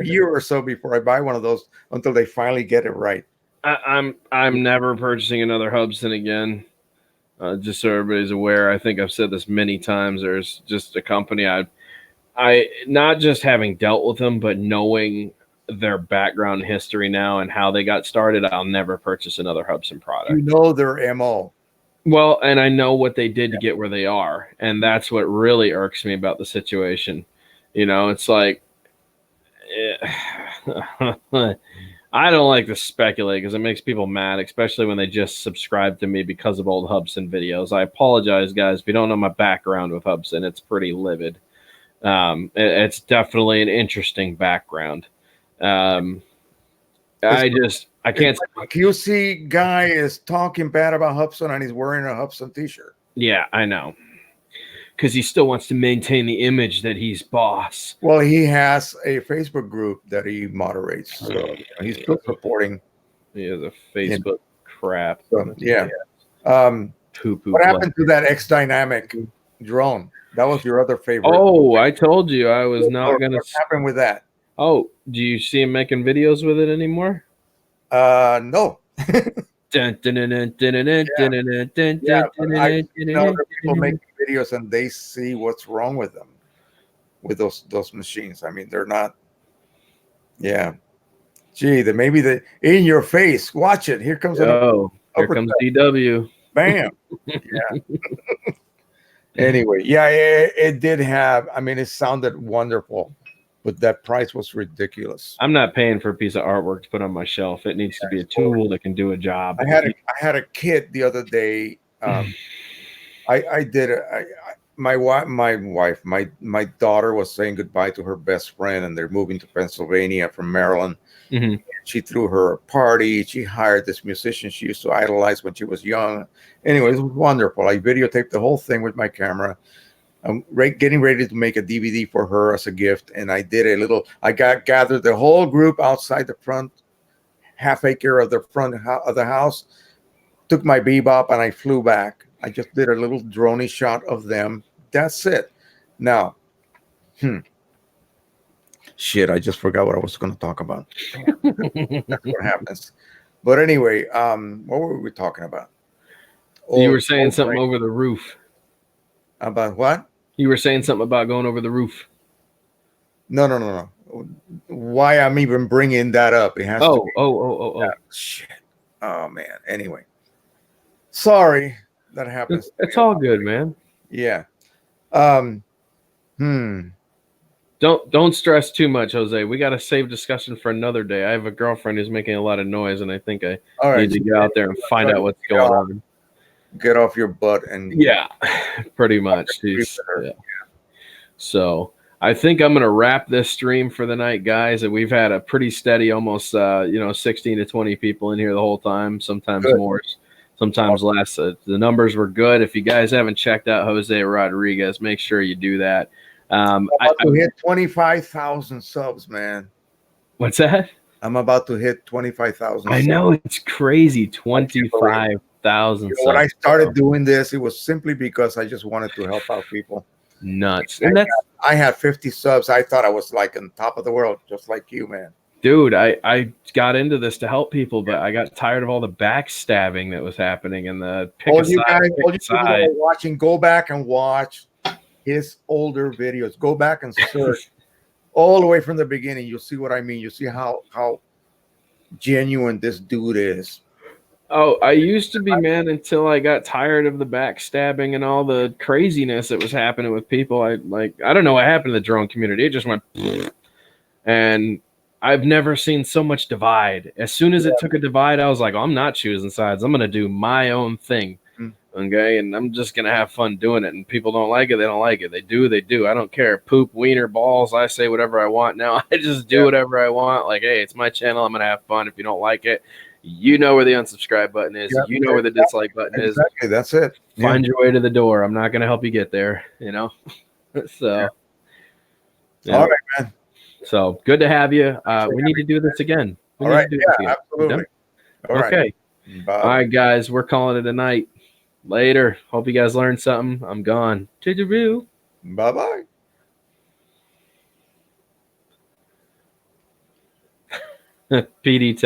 year or so before I buy one of those until they finally get it right. I'm never purchasing another Hubsan again. Just so everybody's aware, I think I've said this many times. There's just a company I not just having dealt with them, but knowing their background history now and how they got started, I'll never purchase another Hubsan product. You know their MO. Well, and I know what they did to get where they are, and that's what really irks me about the situation. It's like I don't like to speculate because it makes people mad, especially when they just subscribe to me because of old Hubsan videos. I apologize, guys, if you don't know my background with Hubsan. It's pretty livid. It's definitely an interesting background. I can't. QC guy is talking bad about Hubsan and he's wearing a Hubsan t-shirt. Yeah, I know. Because he still wants to maintain the image that he's boss. Well, he has a Facebook group that he moderates, so he's still supporting. He has a Facebook crap. So, yeah. What happened to that X Dynamic drone? That was your other favorite. Oh, I told you I was not going to. What happened with that? Oh, do you see him making videos with it anymore? No. People make videos and they see what's wrong with them, with those machines. I mean, they're not. Yeah. Gee, maybe in your face. Watch it. Here comes. Here comes DW. Bam. Yeah. Anyway, yeah, it did have. I mean, it sounded wonderful, but that price was ridiculous. I'm not paying for a piece of artwork to put on my shelf. It needs to be a tool that can do a job. I had a kid the other day. My daughter was saying goodbye to her best friend, and they're moving to Pennsylvania from Maryland. Mm-hmm. She threw her a party. She hired this musician she used to idolize when she was young. Anyway, it was wonderful. I videotaped the whole thing with my camera. I'm getting ready to make a DVD for her as a gift, and I did gathered the whole group outside the front half acre of the front of the house, took my Bebop, and I flew back. I just did a little drone shot of them. That's it. Now, shit, I just forgot what I was going to talk about. That's what happens. But anyway, what were we talking about? You were saying something over the roof. About what? You were saying something about going over the roof. No. Why I'm even bringing that up? It has to be. Oh. Shit. Oh man. Anyway, sorry that happens. It's all good, man. Yeah. Don't stress too much, Jose. We got to save discussion for another day. I have a girlfriend who's making a lot of noise, and I think I need to get out there and find out what's going on. get off your butt and Yeah, pretty much. Yeah. So I think I'm gonna wrap this stream for the night, guys. And we've had a pretty steady, almost 16 to 20 people in here the whole time. Sometimes Good. more, sometimes less. The numbers were good. If you guys haven't checked out Jose Rodriguez, make sure you do that. I'm about to hit 25,000 subs, man. What's that? I'm about to hit 25,000. I know, it's crazy. 25,000. You know, when I started doing this, it was simply because I just wanted to help out people. Nuts. And I had 50 subs. I thought I was like on top of the world, just like you, man. Dude, I got into this to help people, but I got tired of all the backstabbing that was happening and the pick a side, pick a side. Watching, go back and watch his older videos. Go back and search all the way from the beginning. You'll see what I mean. You see how genuine this dude is. Oh, I used to be, man, until I got tired of the backstabbing and all the craziness that was happening with people. I don't know what happened to the drone community. It just went, and I've never seen so much divide. As soon as it took a divide, I was like, oh, I'm not choosing sides. I'm going to do my own thing. Okay. And I'm just going to have fun doing it. And people don't like it. They don't like it. They do. They do. I don't care. Poop, wiener, balls. I say whatever I want now. I just do whatever I want. Like, hey, it's my channel. I'm going to have fun. If you don't like it, you know where the unsubscribe button is. You know where the dislike button is. Exactly. That's it. Find your way to the door. I'm not going to help you get there, So. Yeah. All right, man. So good to have you. We need to do this again. All right. Yeah, absolutely. All right. Okay. Bye. All right, guys. We're calling it a night. Later. Hope you guys learned something. I'm gone. Toodaloo. Bye-bye. PD Tech.